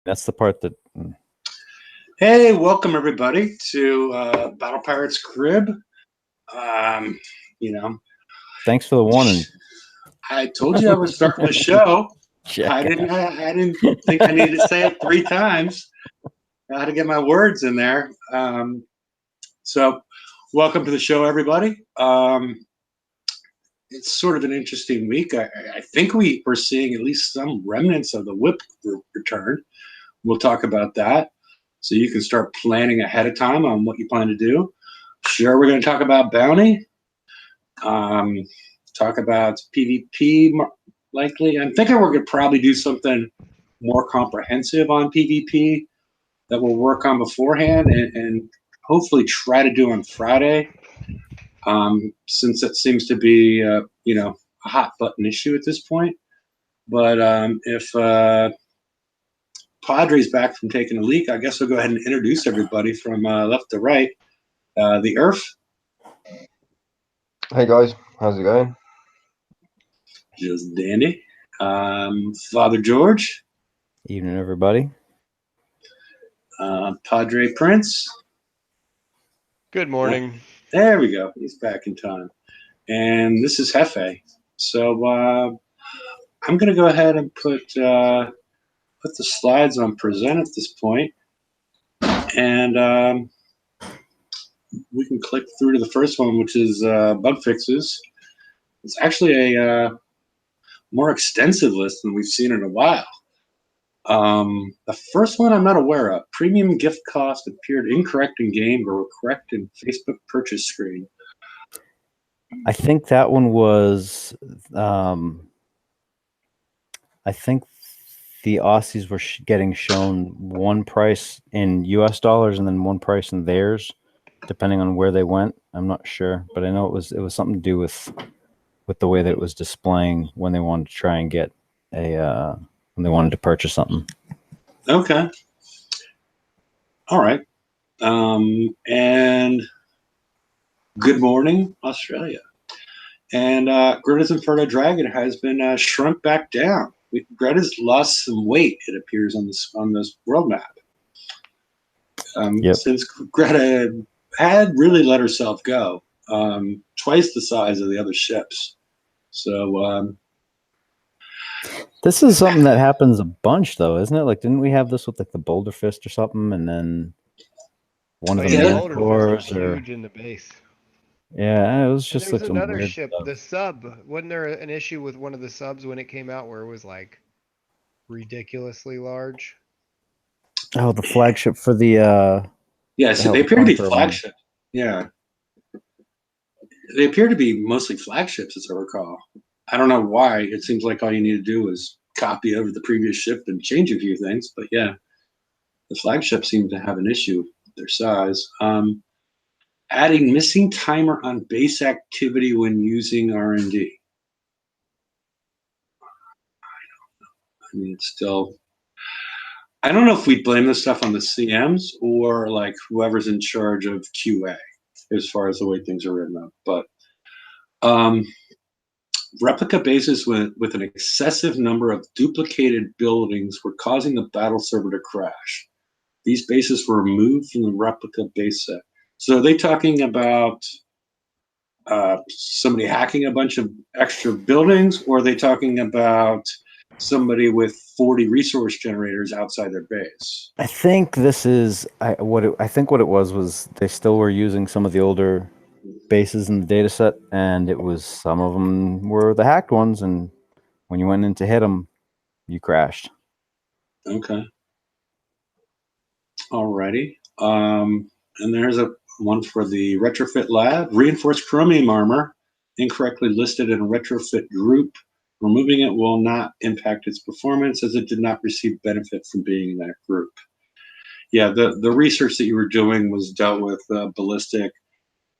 That's the part that. Hey, welcome everybody to Battle Pirates Crib. You know, Thanks for the warning. I told you I was starting the show. I Jackass. didn't think I needed to say it 3 times. I had to get my words in there. So, welcome to the show, everybody. It's sort of an interesting week. I think we're seeing at least some remnants of the WIP group return. We'll talk about that. So you can start planning ahead of time on what you plan to do. Sure, we're going to talk about bounty. Talk about PvP likely. I'm thinking we're going to probably do something more comprehensive on PvP that we'll work on beforehand and hopefully try to do on Friday, since it seems to be a hot button issue at this point. But if Padre's back from taking a leak, I guess we'll go ahead and introduce everybody from left to right. The Earth. Hey guys, how's it going? Just dandy. Father George. Evening, everybody. Padre Prince. Good morning. There we go. He's back in time. And this is Hefe. So I'm going to go ahead and put the slides on present at this point. And we can click through to the first one, which is bug fixes. It's actually a more extensive list than we've seen in a while. The first one I'm not aware of. Premium gift cost appeared incorrect in game but were correct in Facebook purchase screen. I think that one was. I think the Aussies were getting shown one price in US dollars and then one price in theirs, depending on where they went. I'm not sure, but I know it was something to do with the way that it was displaying when they wanted to try and get when they wanted to purchase something. Okay. All right. And good morning, Australia. And Greta's Inferno Dragon has been shrunk back down. Greta's lost some weight, it appears, on this world map. Yep. Since Greta had really let herself go, twice the size of the other ships. So this is something that happens a bunch, though, isn't it? Like, didn't we have this with like the Boulder Fist or something, and then one of the Minotaurs huge in the base. Yeah, it was just There's like another weird ship, stuff. the sub. Wasn't there an issue with one of the subs when it came out where it was like ridiculously large? Oh, the flagship for the so they appear to be flagship. Yeah. They appear to be mostly flagships, as I recall. I don't know why. It seems like all you need to do is copy over the previous ship and change a few things. But yeah, the flagships seem to have an issue with their size. Adding missing timer on base activity when using R&D. I mean, it's still. I don't know if we blame this stuff on the CMs or like whoever's in charge of QA as far as the way things are written up. But replica bases with an excessive number of duplicated buildings were causing the battle server to crash. These bases were removed from the replica base set. So are they talking about somebody hacking a bunch of extra buildings, or are they talking about somebody with 40 resource generators outside their base? I think this is what it was they still were using some of the older bases in the data set, and it was some of them were the hacked ones, and when you went in to hit them, you crashed. Okay. Alrighty. And there's one for the retrofit lab. Reinforced chromium armor incorrectly listed in a retrofit group. Removing it will not impact its performance as it did not receive benefit from being in that group. Yeah, the research that you were doing was dealt with ballistic,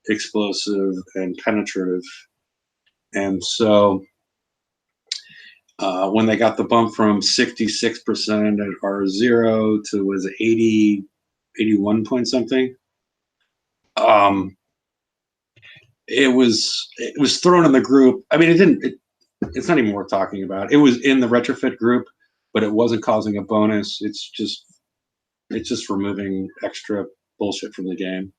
explosive, and penetrative. And so when they got the bump from 66% at R0 to was it 81 point something, it was thrown in the group. I mean, it's not even worth talking about. It was in the retrofit group, but it wasn't causing a bonus. It's just removing extra bullshit from the game.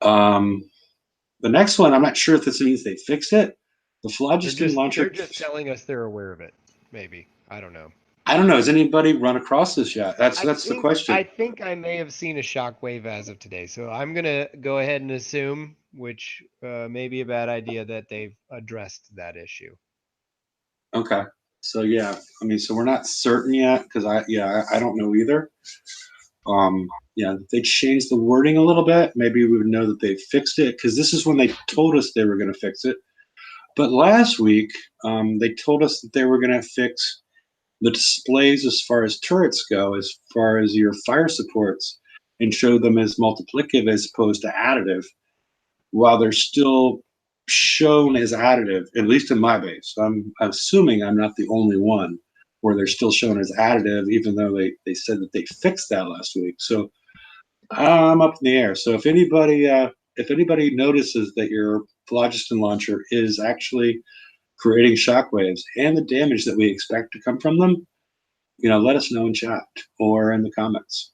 The next one, I'm not sure if this means they fixed it. The phlogiston launcher. They're just telling us they're aware of it. Maybe. I don't know. I don't know. Has anybody run across this yet? That's the question. I think I may have seen a shockwave as of today, so I'm gonna go ahead and assume, which may be a bad idea, that they've addressed that issue. Okay. So yeah, I mean, so we're not certain yet because I don't know either. Yeah, if they changed the wording a little bit, maybe we would know that they fixed it because this is when they told us they were going to fix it. But last week, they told us that they were going to fix the displays as far as turrets go, as far as your fire supports, and show them as multiplicative as opposed to additive, while they're still shown as additive, at least in my base. I'm assuming I'm not the only one where they're still shown as additive, even though they said that they fixed that last week. So I'm up in the air. So if anybody notices that your phlogiston launcher is actually creating shockwaves and the damage that we expect to come from them, let us know in chat or in the comments.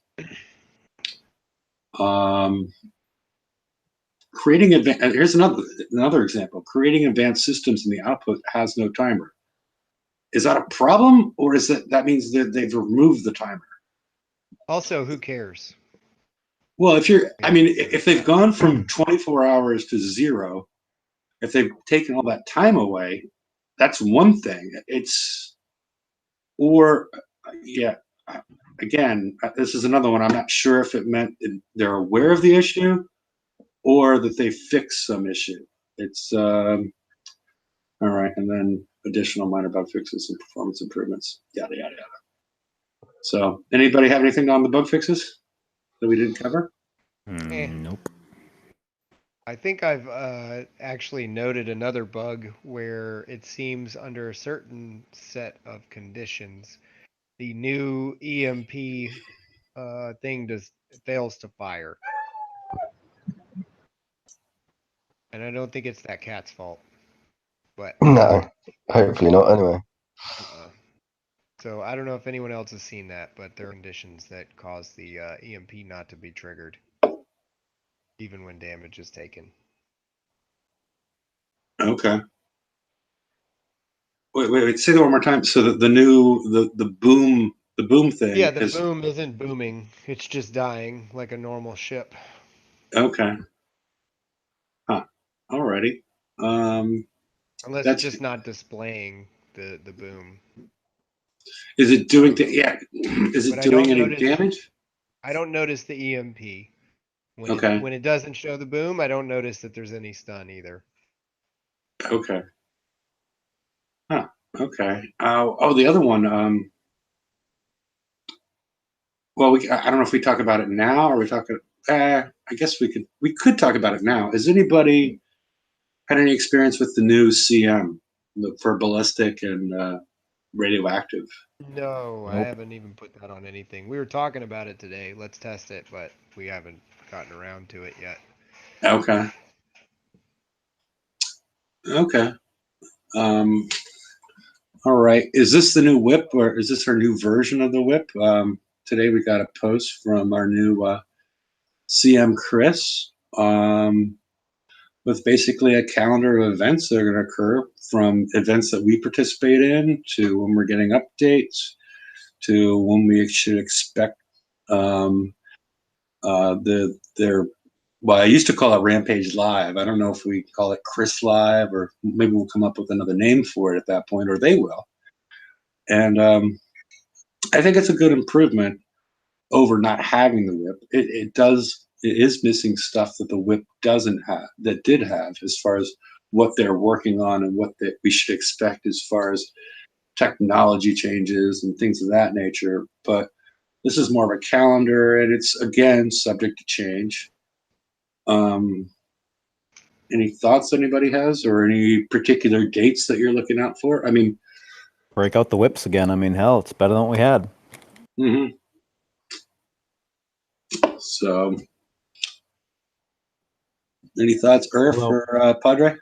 Here's another example. Creating advanced systems in the output has no timer. Is that a problem, or is that means that they've removed the timer? Also, who cares? Well, if they've gone from 24 hours to 0, if they've taken all that time away, that's one thing. Again, this is another one. I'm not sure if it meant they're aware of the issue or that they fixed some issue. It's all right, and then additional minor bug fixes and performance improvements, yada yada yada. So, anybody have anything on the bug fixes that we didn't cover? Nope. I think I've actually noted another bug where it seems under a certain set of conditions, the new EMP thing fails to fire. And I don't think it's that cat's fault. But No, hopefully not. Anyway. So I don't know if anyone else has seen that, but there are conditions that cause the EMP not to be triggered, even when damage is taken. Okay. Wait. Say that one more time. So the boom thing. Yeah, the boom isn't booming. It's just dying like a normal ship. Okay. Huh. Alrighty. Unless it's just not displaying the boom. Is it doing Is it doing any damage? I don't notice the EMP. Okay. When it doesn't show the boom, I don't notice that there's any stun either. Okay. Huh. Okay. The other one. Well, I don't know if we talk about it now or we talk. I guess we could talk about it now. Has anybody had any experience with the new CM for ballistic and radioactive? No, Nope. I haven't even put that on anything. We were talking about it today. Let's test it, but we haven't gotten around to it yet. Okay. Okay. All right. Is this the new WIP, or is this our new version of the WIP? Today we got a post from our new CM Chris with basically a calendar of events that are going to occur, from events that we participate in to when we're getting updates to when we should expect well, I used to call it Rampage Live. I don't know if we call it Chris Live, or maybe we'll come up with another name for it at that point, or they will. And I think it's a good improvement over not having the WIP. It is missing stuff that the WIP doesn't have, that did have, as far as what they're working on and what we should expect as far as technology changes and things of that nature. But this is more of a calendar, and it's, again, subject to change. Any thoughts anybody has, or any particular dates that you're looking out for? I mean, break out the whips again. I mean, hell, it's better than what we had. Mm-hmm. So, any thoughts, Irf or Padre?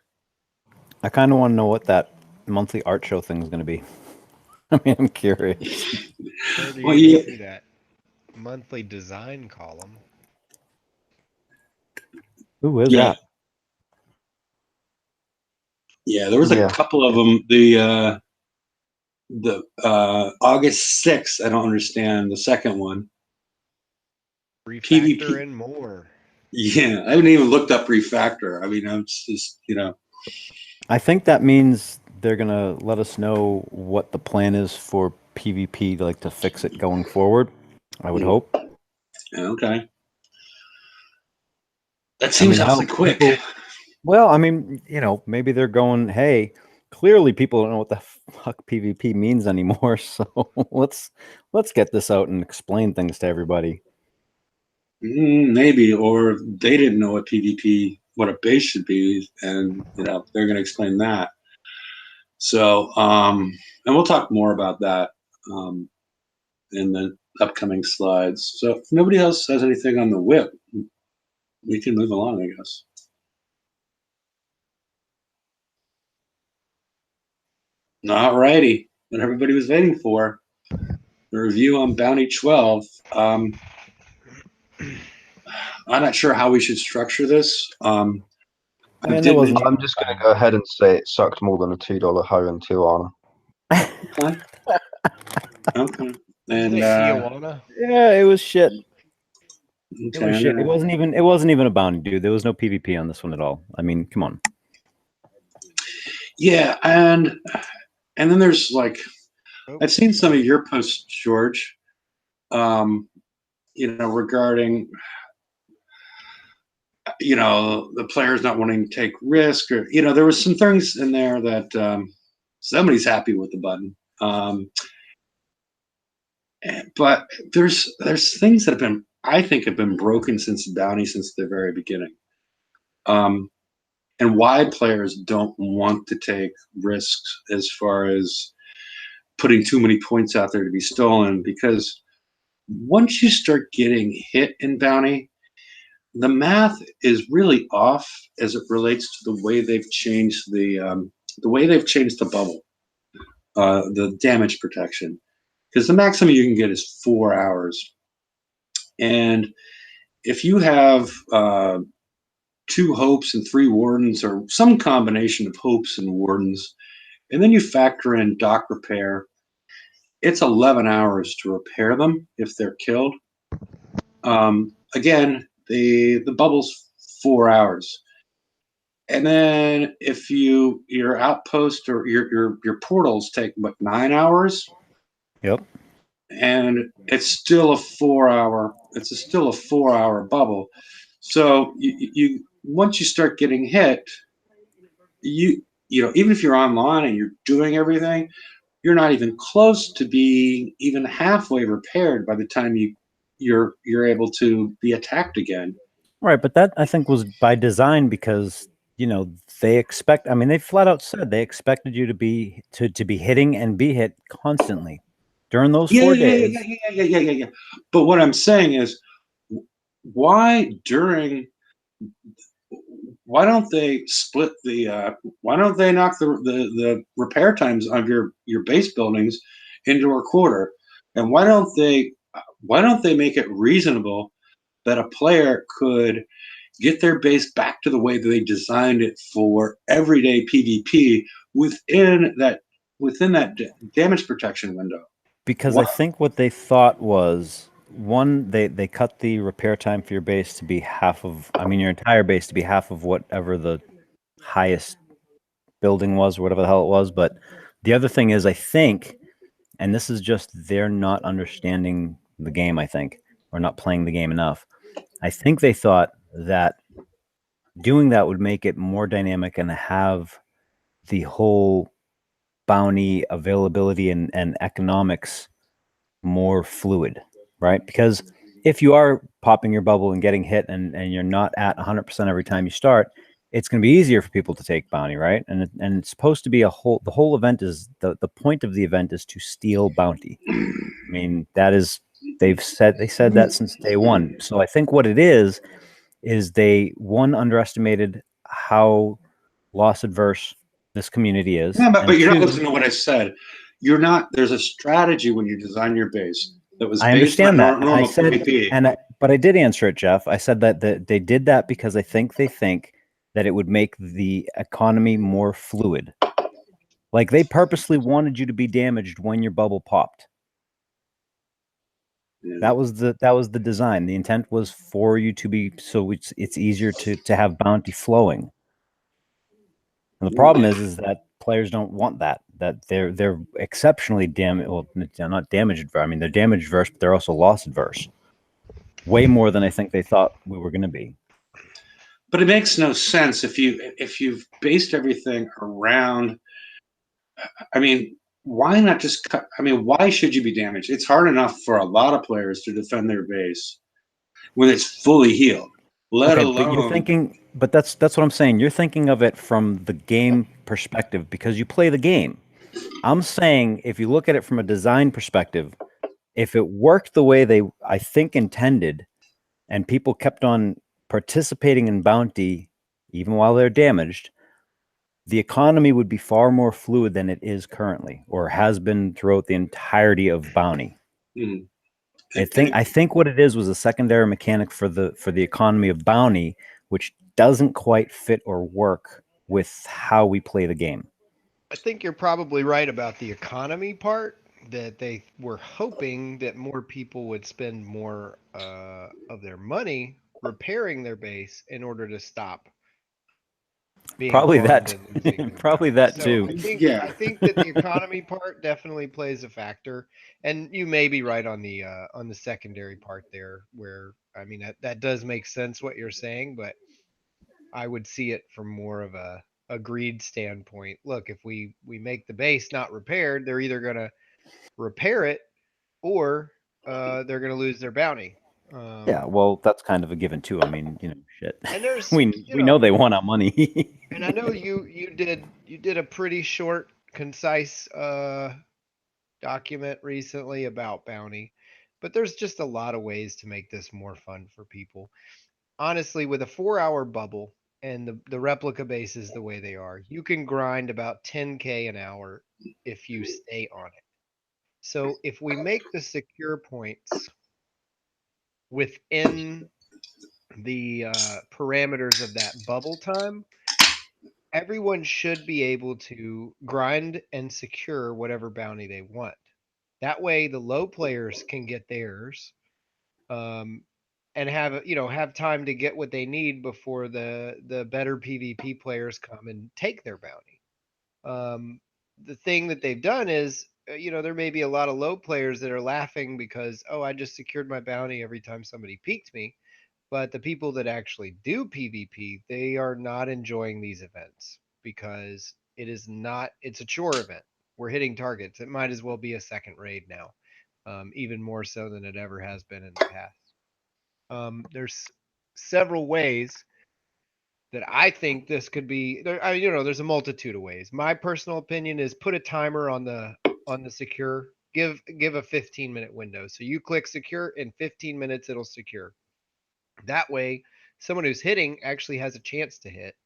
I kind of want to know what that monthly art show thing is going to be. I mean, I'm curious. Where do you Well, even yeah, see that? Monthly design column. Who is yeah, that? yeah. There was a Yeah. couple of them. The August 6th. I don't understand the second one. Refactor PvP. and more. Yeah, I haven't even looked up refactor. I mean, I'm just I think that means they're gonna let us know what the plan is for PvP, like to fix it going forward. I would hope. okay. That I seems mean, awfully hell, quick. people. Well, I mean, maybe they're going, hey, clearly people don't know what the fuck PvP means anymore, so let's get this out and explain things to everybody. Maybe, or they didn't know what PvP, what a base should be, and they're going to explain that. So, and we'll talk more about that in the upcoming slides. So, if nobody else has anything on the WIP, we can move along, I guess. All righty, what everybody was waiting for, the review on Bounty 12. I'm not sure how we should structure this. I And it did wasn't mention. I'm just going to go ahead and say it sucked more than a $2 hoe and 2 honor. Okay. Okay. Did And you say Tijuana? yeah, it was shit. It okay, was I'm shit. gonna, It wasn't even a bounty, dude. There was no PvP on this one at all. I mean, come on. yeah, and then there's like Oh, I've seen some of sorry. your posts, George. Regarding the players not wanting to take risk, or there was some things in there that somebody's happy with the button. But there's things that I think have been broken since Bounty, since the very beginning. And why players don't want to take risks as far as putting too many points out there to be stolen, because once you start getting hit in Bounty, the math is really off as it relates to the way they've changed the bubble, the damage protection, because the maximum you can get is 4 hours, and if you have 2 hopes and 3 wardens, or some combination of hopes and wardens, and then you factor in dock repair, it's 11 hours to repair them if they're killed. Again, the bubble's 4 hours. And then if your outpost or your portals take 9 hours, Yep. and it's still a 4 hour. It's still a 4 hour bubble. So you once you start getting hit, even if you're online and you're doing everything, you're not even close to being even halfway repaired by the time you're able to be attacked again. Right, but that I think was by design because they expect. I mean, they flat out said they expected you to be hitting and be hit constantly during those Yeah, 4 days. yeah. But what I'm saying is, why during why don't they split why don't they knock the repair times of your base buildings into a quarter, and why don't they make it reasonable that a player could get their base back to the way that they designed it for everyday PvP within that damage protection window? Because I What? think what they thought was one, they cut the repair time for your base to be half of, I mean, your entire base to be half of whatever the highest building was, or whatever the hell it was. But the other thing is, I think, and this is just they're not understanding the game, I think, or not playing the game enough. I think they thought that doing that would make it more dynamic and have the whole bounty availability and economics more fluid, right? Because if you are popping your bubble and getting hit and you're not at 100% every time you start, it's going to be easier for people to take bounty, right? And it's supposed to be the whole event is the point of the event is to steal bounty. I mean, that is they said that since day one. So I think what it is they underestimated how loss adverse this community is, Yeah, but and you're not two, listening to what I said. you're not. There's a strategy when you design your base that was I based on understand that. I normal said, PvP. but I did answer it, Jeff. I said that they did that because they think that it would make the economy more fluid. Like they purposely wanted you to be damaged when your bubble popped. Yeah. That was the design. The intent was for you to be so it's easier to have bounty flowing. And the problem is that players don't want that. That they're exceptionally damaged. Well, they're not damage adverse. I mean, they're damage adverse, but they're also loss adverse. Way more than I think they thought we were going to be. But it makes no sense if you've based everything around. I mean, why not just cut? I mean, why should you be damaged? It's hard enough for a lot of players to defend their base when it's fully healed. Let Okay, but you're alone, thinking, but that's what I'm saying. You're thinking of it from the game perspective because you play the game. I'm saying if you look at it from a design perspective, if it worked the way they I think intended, and people kept on participating in bounty even while they're damaged, the economy would be far more fluid than it is currently or has been throughout the entirety of bounty. mm, I think what it is was a secondary mechanic for the economy of bounty, which doesn't quite fit or work with how we play the game. I think you're probably right about the economy part, that they were hoping that more people would spend more of their money repairing their base in order to stop being Probably farmed that, and losing their probably bounty. that So too. yeah. I think that the economy part definitely plays a factor, and you may be right on the secondary part there, where I mean that does make sense what you're saying, but I would see it from more of a greed standpoint. Look, if we make the base not repaired, they're either gonna repair it or they're gonna lose their bounty. Yeah, Um, well, that's kind of a given too. I mean, shit. and there's you We know know they want our money. And I know you did a pretty short, concise document recently about bounty, but there's just a lot of ways to make this more fun for people. Honestly, with a 4-hour bubble and the replica bases the way they are, you can grind about 10K an hour if you stay on it. So if we make the secure points within the parameters of that bubble time, everyone should be able to grind and secure whatever bounty they want. That way, the low players can get theirs, um, and have time to get what they need before the better PvP players come and take their bounty. The thing that they've done is, there may be a lot of low players that are laughing because, oh, I just secured my bounty every time somebody peeked me. But the people that actually do PvP, they are not enjoying these events because it's a chore event. We're hitting targets. It might as well be a second raid now, even more so than it ever has been in the past. There's several ways that I think this could be. There's a multitude of ways. My personal opinion is put a timer on the secure. Give a 15-minute window. So you click secure, in 15 minutes it'll secure. That way, someone who's hitting actually has a chance to hit.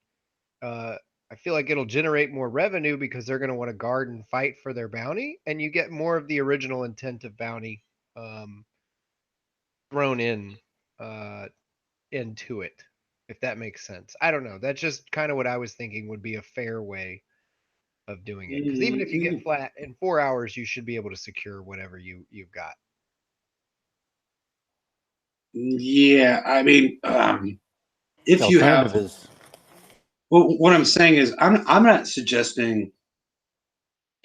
Uh, I feel like it'll generate more revenue because they're going to want to guard and fight for their bounty, and you get more of the original intent of bounty um, thrown uh, into it, if that makes sense. I don't know. That's just kind of what I was thinking would be a fair way of doing it. Because even if you get flat in 4 hours, you should be able to secure whatever you've got. Yeah, I mean, The if you alternative have, is well, what I'm saying is, I'm not suggesting.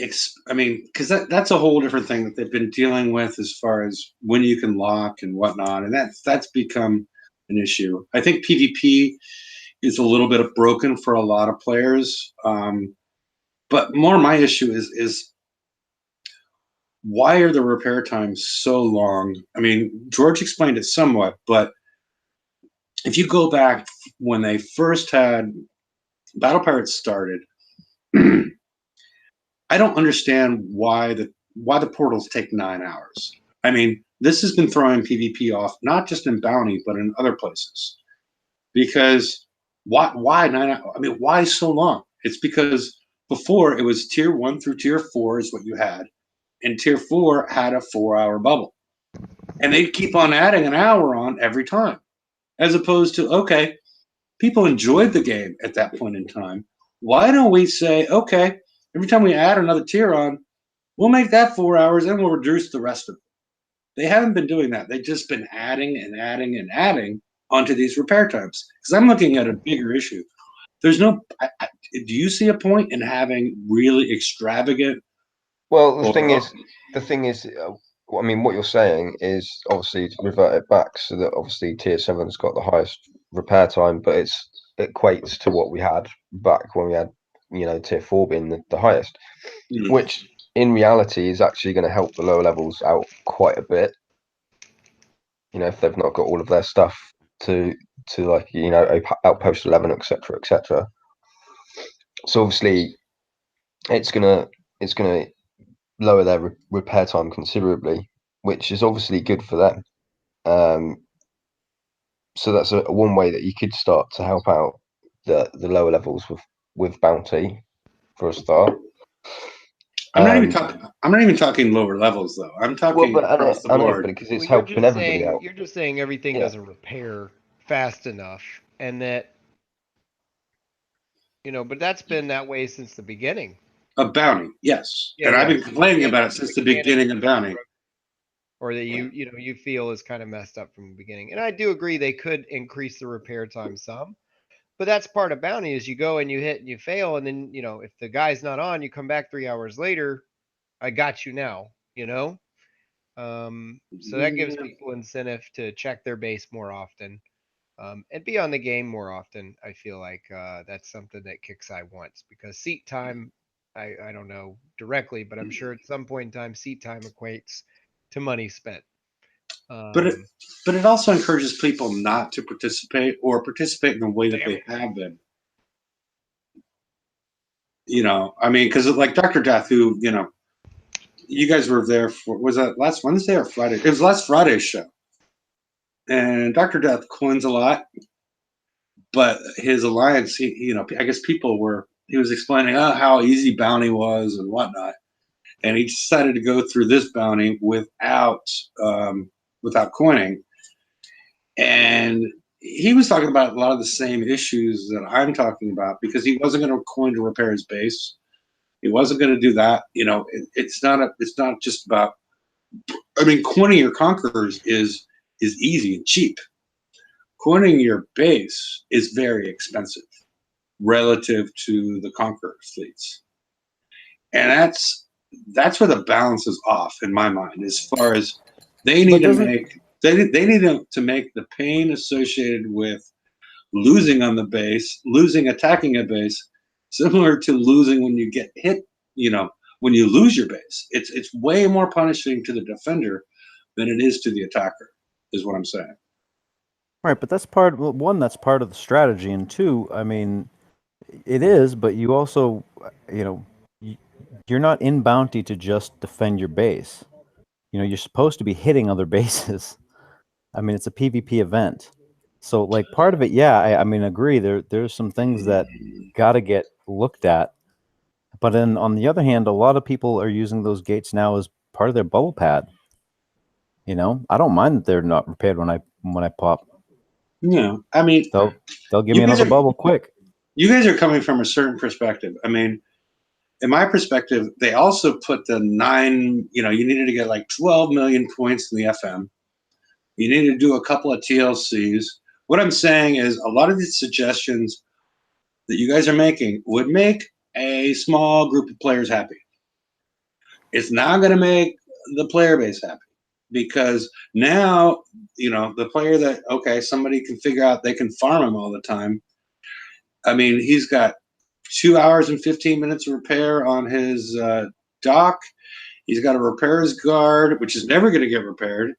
I mean, because that's a whole different thing that they've been dealing with as far as when you can lock and whatnot, and that's become an issue. I think PvP is a little bit of broken for a lot of players, but more my issue is why are the repair times so long? I mean, George explained it somewhat, but if you go back when they first had Battle Pirates started, I don't understand why the portals take 9 hours. I mean, this has been throwing PvP off not just in Bounty but in other places. Because why 9 hours? I mean, why so long? It's because before it was tier 1 through tier 4 is what you had, and tier 4 had a 4-hour bubble. And they'd keep on adding an hour on every time. As opposed to, okay, people enjoyed the game at that point in time. Why don't we say, okay, every time we add another tier on, we'll make that 4 hours and we'll reduce the rest of it. They haven't been doing that. They've just been adding and adding and adding onto these repair times. Because I'm looking at a bigger issue. There's no. Do you see a point in having really extravagant? Well, the thing is, I mean, what you're saying is obviously to revert it back so that obviously tier 7's got the highest repair time, but it equates to what we had back when we had, tier 4 being the highest, which in reality is actually going to help the lower levels out quite a bit. If they've not got all of their stuff to like, outpost 11, etc., etc. So obviously it's gonna lower their repair time considerably, which is obviously good for them. So that's one way that you could start to help out the lower levels with bounty for a start. I'm not even talking lower levels though. I'm talking across the board because it's helping everybody out. You're just saying everything doesn't repair fast enough, and that but that's been that way since the beginning. Of bounty, yes, and I've been complaining about it since the beginning of bounty. Or that you feel is kind of messed up from the beginning. And I do agree they could increase the repair time some, but that's part of bounty is you go and you hit and you fail, and then if the guy's not on, you come back 3 hours later. I got you now. So that gives people incentive to check their base more often, and be on the game more often. I feel like that's something that KIXEYE wants, because seat time, I don't know directly, but I'm sure at some point in time, seat time equates to money spent. But it also encourages people not to participate or participate in the way that they have been. I mean, because like Dr. Death, who, you guys were there for, was that last Wednesday or Friday? It was last Friday's show. And Dr. Death coins a lot, but his alliance, I guess he was explaining how easy bounty was and whatnot. And he decided to go through this bounty without coining. And he was talking about a lot of the same issues that I'm talking about, because he wasn't going to coin to repair his base. He wasn't going to do that. It's not just about. I mean, coining your conquerors is easy and cheap. Coining your base is very expensive relative to the conqueror fleets, and that's where the balance is off in my mind. As far as they need to make. They need to make the pain associated with losing on the base, attacking a base, similar to losing when you get hit. When you lose your base, it's way more punishing to the defender than it is to the attacker. Is what I'm saying. Right, but that's part of the strategy, and two, I mean, it is, but you also, you're not in bounty to just defend your base. You're supposed to be hitting other bases. I mean, it's a PvP event. So, like, part of it, yeah, I mean, agree. There's some things that got to get looked at. But then, on the other hand, a lot of people are using those gates now as part of their bubble pad. I don't mind that they're not repaired when I pop. Yeah, I mean, they'll give me another bubble quick. You guys are coming from a certain perspective. I mean, in my perspective, they also put the 9. You needed to get like 12 million points in the FM. You need to do a couple of TLCs. What I'm saying is a lot of these suggestions that you guys are making would make a small group of players happy. It's not going to make the player base happy, because now, the player that, okay, somebody can figure out they can farm him all the time. I mean, he's got 2 hours and 15 minutes of repair on his dock. He's got to repair his guard, which is never going to get repaired.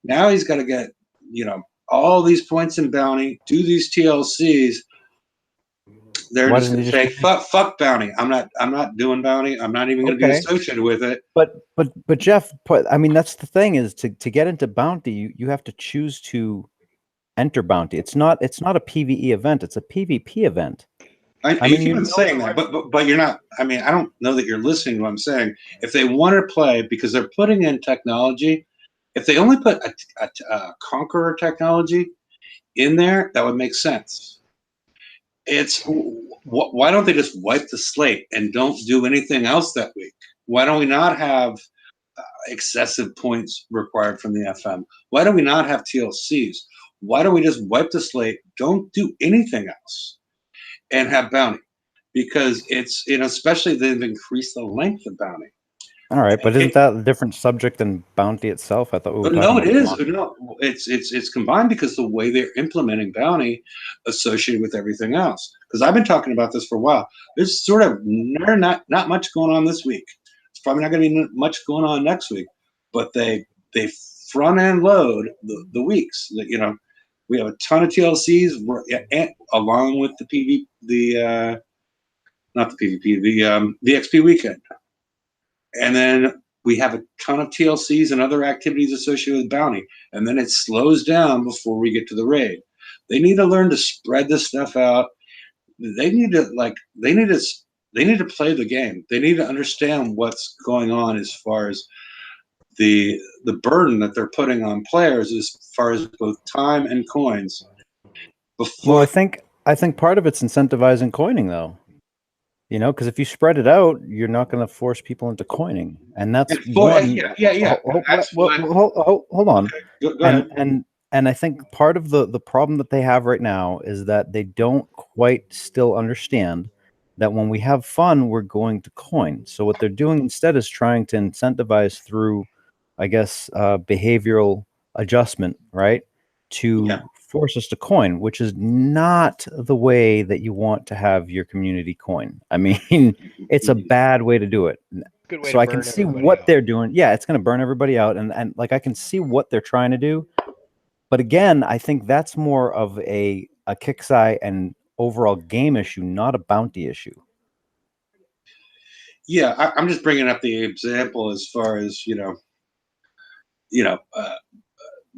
Now he's got to get, all these points in bounty, do these TLCs. They're just going to say, fuck bounty. I'm not doing bounty. I'm not even going to be associated with it. But Jeff, I mean, that's the thing, is to get into bounty, you have to choose to enter bounty. It's not a PvE event. It's a PvP event. I mean, keep you on know, saying that, but you're not. I mean, I don't know that you're listening to what I'm saying. If they want to play because they're putting in technology, if they only put a Conqueror technology in there, that would make sense. Why don't they just wipe the slate and don't do anything else that week? Why don't we not have excessive points required from the FM? Why do we not have TLCs? Why don't we just wipe the slate? Don't do anything else and have bounty, because it's especially they've increased the length of bounty. all right, but isn't that a different subject than bounty itself? I thought we were talking No, it about is. bounty. No, it's combined because the way they're implementing bounty associated with everything else. Because I've been talking about this for a while. There's sort of not much going on this week. It's probably not going to be much going on next week. But they front end load the weeks. We have a ton of TLCs along with the not the PvP, the XP weekend, and then we have a ton of TLCs and other activities associated with bounty, and then it slows down before we get to the raid. They need to learn to spread this stuff out. They need to play the game. They need to understand what's going on as far as the burden that they're putting on players as far as both time and coins. Well, I think part of it's incentivizing coining, though. Because if you spread it out, you're not going to force people into coining, and that's one. Yeah. Hold on. Okay, go ahead. And I think part of the problem that they have right now is that they don't quite still understand that when we have fun, we're going to coin. So what they're doing instead is trying to incentivize through, I guess, behavioral adjustment, right? To force us to coin, which is not the way that you want to have your community coin. I mean, it's a bad way to do it. Good way So to I can burn see everybody what out. they're doing. Yeah, it's going to burn everybody out. And like, I can see what they're trying to do. But again, I think that's more of a Kixeye and overall game issue, not a bounty issue. Yeah, I'm just bringing up the example as far as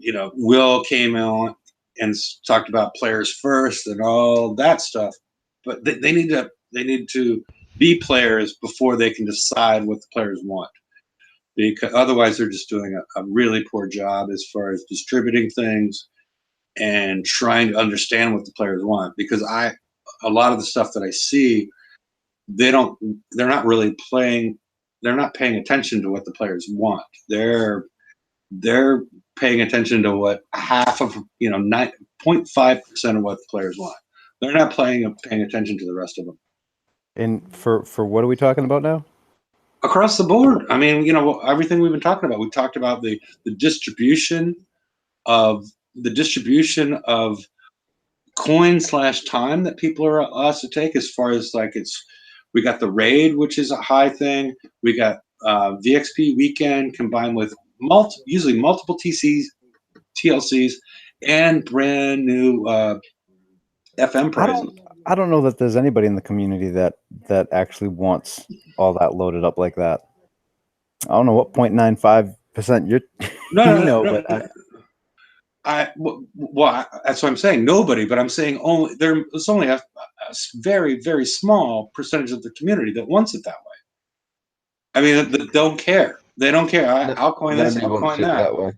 Will came out and talked about players first and all that stuff, but they need to be players before they can decide what the players want, because otherwise they're just doing a really poor job as far as distributing things and trying to understand what the players want. Because a lot of the stuff that I see, they're not really playing. They're not paying attention to what the players want. They're paying attention to what half of 0.5% of what the players want. They're not paying attention to the rest of them. And for what are we talking about now? Across the board. I mean, everything we've been talking about. We talked about the distribution of coin/time that people are asked to take, as far as we got the raid, which is a high thing. We got VXP weekend combined with usually multiple TLCs, and brand new FM prizes. I don't know that there's anybody in the community that actually wants all that loaded up like that. I don't know what 0.95% you're but well, that's what I'm saying. Nobody, but I'm saying there's only a very, very small percentage of the community that wants it that way. I mean, they don't care. They don't care. I'll coin this. I'll coin that. Way.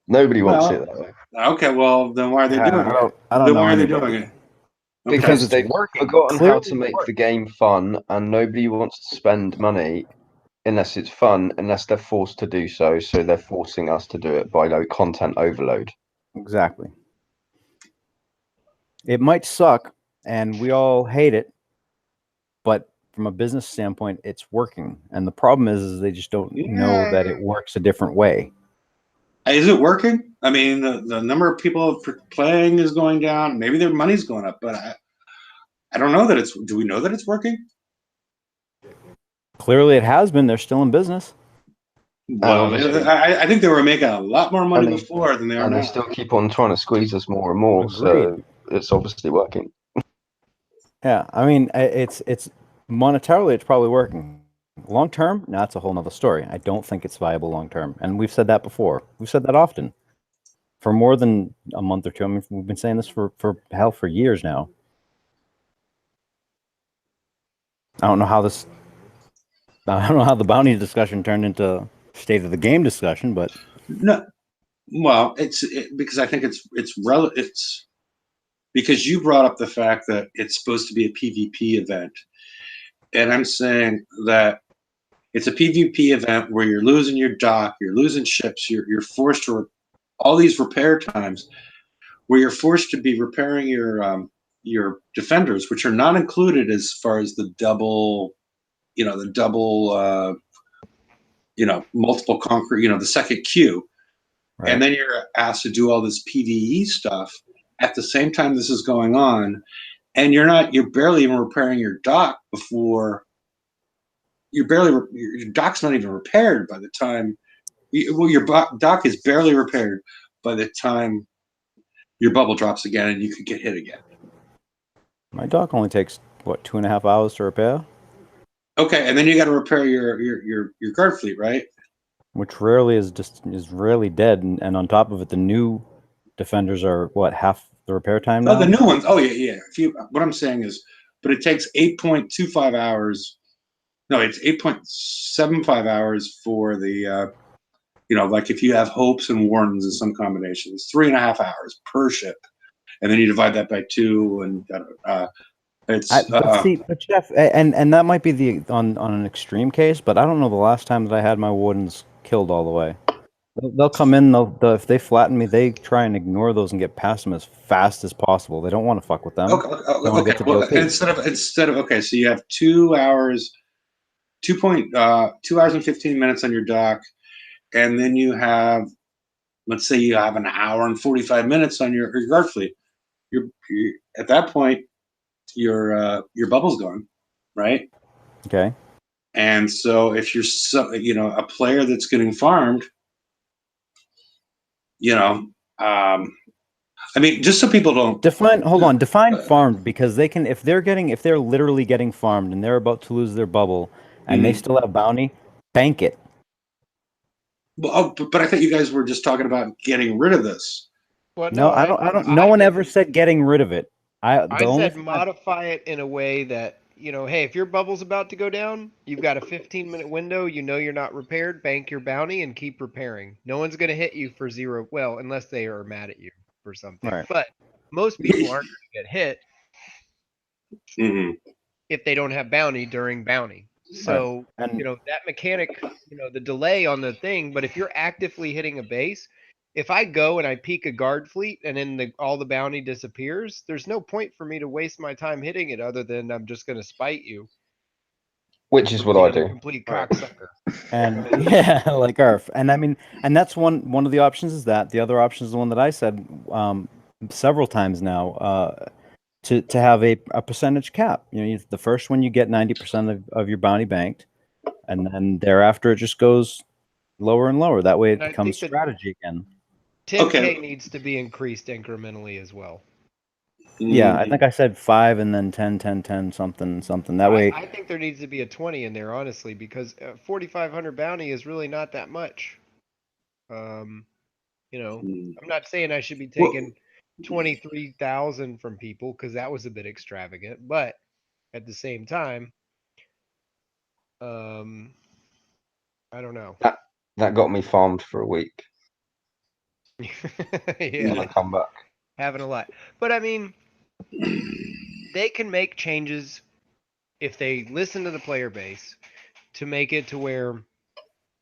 Nobody wants it that way. Okay, well then why are they doing it? I don't then know why are they anybody. doing it? Because they've forgotten how to make working. the game fun, and nobody wants to spend money unless it's fun, unless they're forced to do so. So they're forcing us to do it by content overload. Exactly. It might suck, and we all hate it, but from a business standpoint, it's working. And the problem is they just don't know that it works a different way. Is it working? I mean, the number of people playing is going down. Maybe their money's going up, but I don't know that it's. Do we know that it's working? Clearly, it has been. They're still in business. Well, I think they were making a lot more money before than they are now. And they still keep on trying to squeeze us more and more. Agreed. So it's obviously working. Yeah, I mean, it's monetarily, it's probably working. Long term, that's a whole nother story. I don't think it's viable long term, and we've said that before. We've said that often for more than a month or two. I mean, we've been saying this for years now. I don't know how this. I don't know how the bounty discussion turned into state of the game discussion, but No, well, because I think it's because you brought up the fact that it's supposed to be a PvP event, and I'm saying that it's a PvP event where you're losing your dock, you're losing ships, you're forced to all these repair times where you're forced to be repairing your defenders, which are not included as far as the double, multiple conquer, the second queue, right. and then you're asked to do all this PVE stuff at the same time this is going on, and you're barely even repairing your dock before your dock's not even repaired by the time your dock is barely repaired by the time your bubble drops again and you could get hit again. My dock only takes what 2.5 hours to repair, Okay, and then you got to repair your guard fleet, right? which rarely is rarely dead, and on top of it, the new defenders are what half the repair time Oh, now. the new ones. Oh, yeah. What I'm saying is, but it takes 8.25 hours. No, it's 8.75 hours for the, like if you have hopes and wardens in some combinations, 3.5 hours per ship, and then you divide that by two, and it's But Jeff, and that might be the on an extreme case, but I don't know the last time that I had my wardens killed all the way. They'll come in. If they flatten me, they try and ignore those and get past them as fast as possible. They don't want to fuck with them. okay. They want to Okay. get to the Well, OP. instead of okay, so you have 2 hours, 2 hours and 15 minutes on your dock, and then you have, let's say you have an hour and 45 minutes on your guard fleet. You're at that point, your bubble's gone, right? Okay. And so if you're a player that's getting farmed, you know, I mean, just so people don't Define farmed, because they can if they're literally getting farmed and they're about to lose their bubble and they Mhm. still have bounty, bank it. Well, but I thought you guys were just talking about getting rid of this. Well, No, no, I don't. No one ever said getting rid of it. I The only said thing modify it in a way that, hey, if your bubble's about to go down, you've got a 15-minute window, you're not repaired, bank your bounty and keep repairing. No one's going to hit you for zero, well, unless they are mad at you for something. right, But most people aren't going to get hit Mhm. if they don't have bounty during bounty. right, So, and that mechanic, the delay on the thing, but if you're actively hitting a base, if I go and I peek a guard fleet and then all the bounty disappears, there's no point for me to waste my time hitting it other than I'm just going to spite you Which is for what I being a do. complete Right. cocksucker. and yeah, like Arf. And I mean, and that's one of the options is that. The other option is the one that I said several times now. To have a percentage cap. The first one you get 90% of your bounty banked, and then thereafter it just goes lower and lower. That way it And I becomes think that strategy again. 10K Okay. needs to be increased incrementally as well. Yeah, I Mhm. think I said 5 and then 10, 10, 10, something, something. That way, I think there needs to be a 20 in there, honestly, because 4,500 bounty is really not that much. Um, Mhm. I'm not saying I should be Well, taking 23,000 from people because that was a bit extravagant, but at the same time, um, I don't know. That that got me farmed for a week. And then Yeah, I come back. having a lot. But I mean, they can make changes if they listen to the player base to make it to where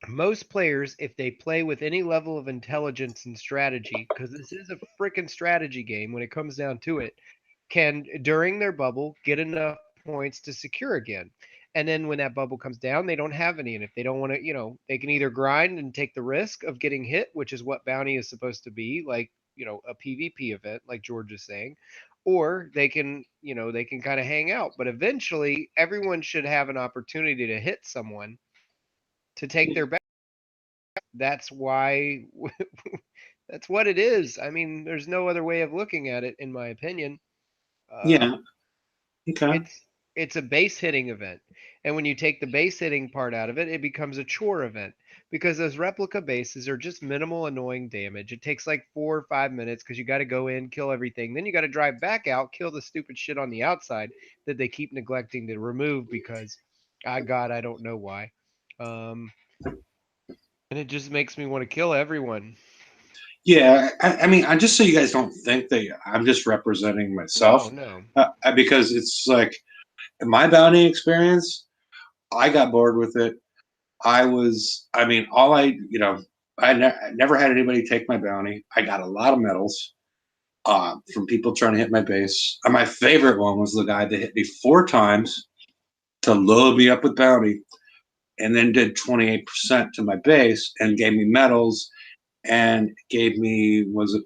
most players, if they play with any level of intelligence and strategy, because this is a freaking strategy game when it comes down to it, can during their bubble get enough points to secure again. And then when that bubble comes down, they don't have any. And if they don't want to, they can either grind and take the risk of getting hit, which is what bounty is supposed to be, like, a PvP event, like George is saying, or they can kind of hang out. But eventually, everyone should have an opportunity to hit someone to take their back. That's why that's what it is. I mean, there's no other way of looking at it, in my opinion. yeah. Um, Okay. it's a base hitting event, and when you take the base hitting part out of it, it becomes a chore event. because those replica bases are just minimal annoying damage. It takes like 4 or 5 minutes because you got to go in, kill everything. Then you got to drive back out, kill the stupid shit on the outside that they keep neglecting to remove because, God, I don't know why. And it just makes me want to kill everyone. Yeah, I mean, I just so you guys don't think that I'm just representing myself, No. because it's like in my bounty experience, I got bored with it. I mean, I never had anybody take my bounty. I got a lot of medals from people trying to hit my base. And my favorite one was the guy that hit me 4 times to load me up with bounty, and then did 28% to my base and gave me medals and gave me, was it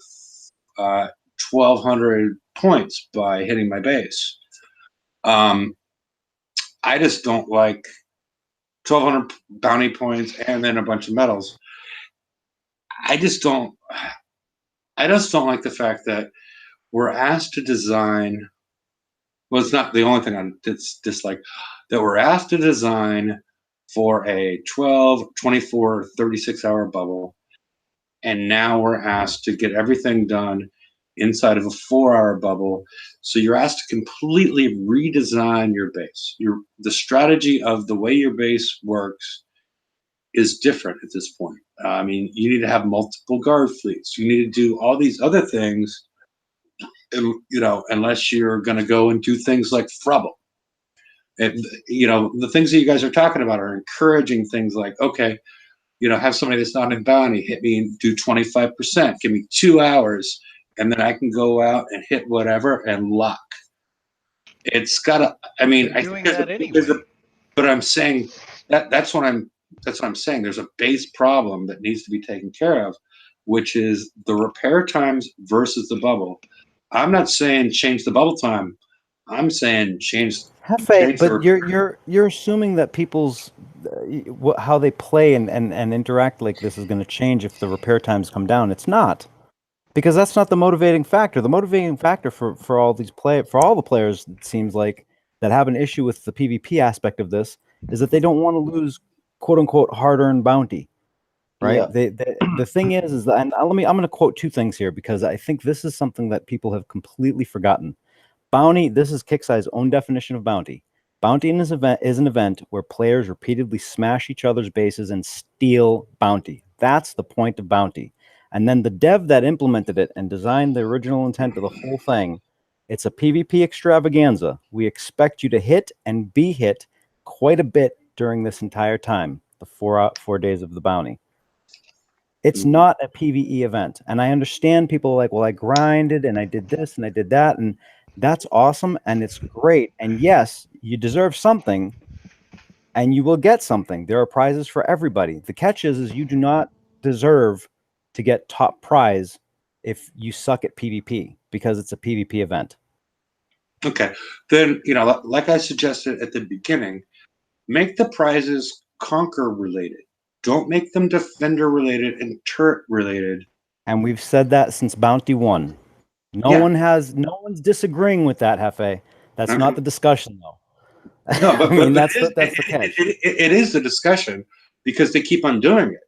1,200 points by hitting my base. I just don't like 1,200 bounty points and then a bunch of medals. I just don't like the fact that we're asked to design. Well, it's not the only thing I dislike, that we're asked to design for a 12, 24, 36-hour bubble. And now we're asked to get everything done inside of a 4-hour bubble. So you're asked to completely redesign your base. The strategy of the way your base works is different at this point. I mean, you need to have multiple guard fleets. You need to do all these other things, unless you're going to go and do things like Frubble. And, the things that you guys are talking about are encouraging things like, okay, have somebody that's not in bounty hit me and do 25%, give me 2 hours, and then I can go out and hit whatever and lock. It's gotta, I mean, They're I doing think that anyway. but I'm saying that's what I'm saying. There's a base problem that needs to be taken care of, which is the repair times versus the bubble. I'm not saying change the bubble time. I'm saying change Hefe, the but you're assuming that people's how they play and interact like this is going to change if the repair times come down. It's not, because that's not the motivating factor. The motivating factor for all the players, it seems like, that have an issue with the PvP aspect of this is that they don't want to lose quote unquote hard earned bounty. Right. Yeah. The thing is that, and I'm going to quote 2 things here because I think this is something that people have completely forgotten. Bounty, this is Kixeye's own definition of bounty. Bounty is an event where players repeatedly smash each other's bases and steal bounty. That's the point of bounty. And then the dev that implemented it and designed the original intent of the whole thing, it's a PvP extravaganza. We expect you to hit and be hit quite a bit during this entire time, the 4 days of the bounty. It's not a PvE event. And I understand people are like, well, I grinded and I did this and I did that. And that's awesome. And it's great. And yes, you deserve something and you will get something. There are prizes for everybody. The catch is you do not deserve to get top prize if you suck at PvP because it's a PvP event. Okay. Then, like I suggested at the beginning, make the prizes conquer related. Don't make them defender related and turret related. And we've said that since Bounty 1. No one's disagreeing with that, Hefe. That's not the discussion, though. No, but I mean, but that's the catch. It is the discussion because they keep on doing it.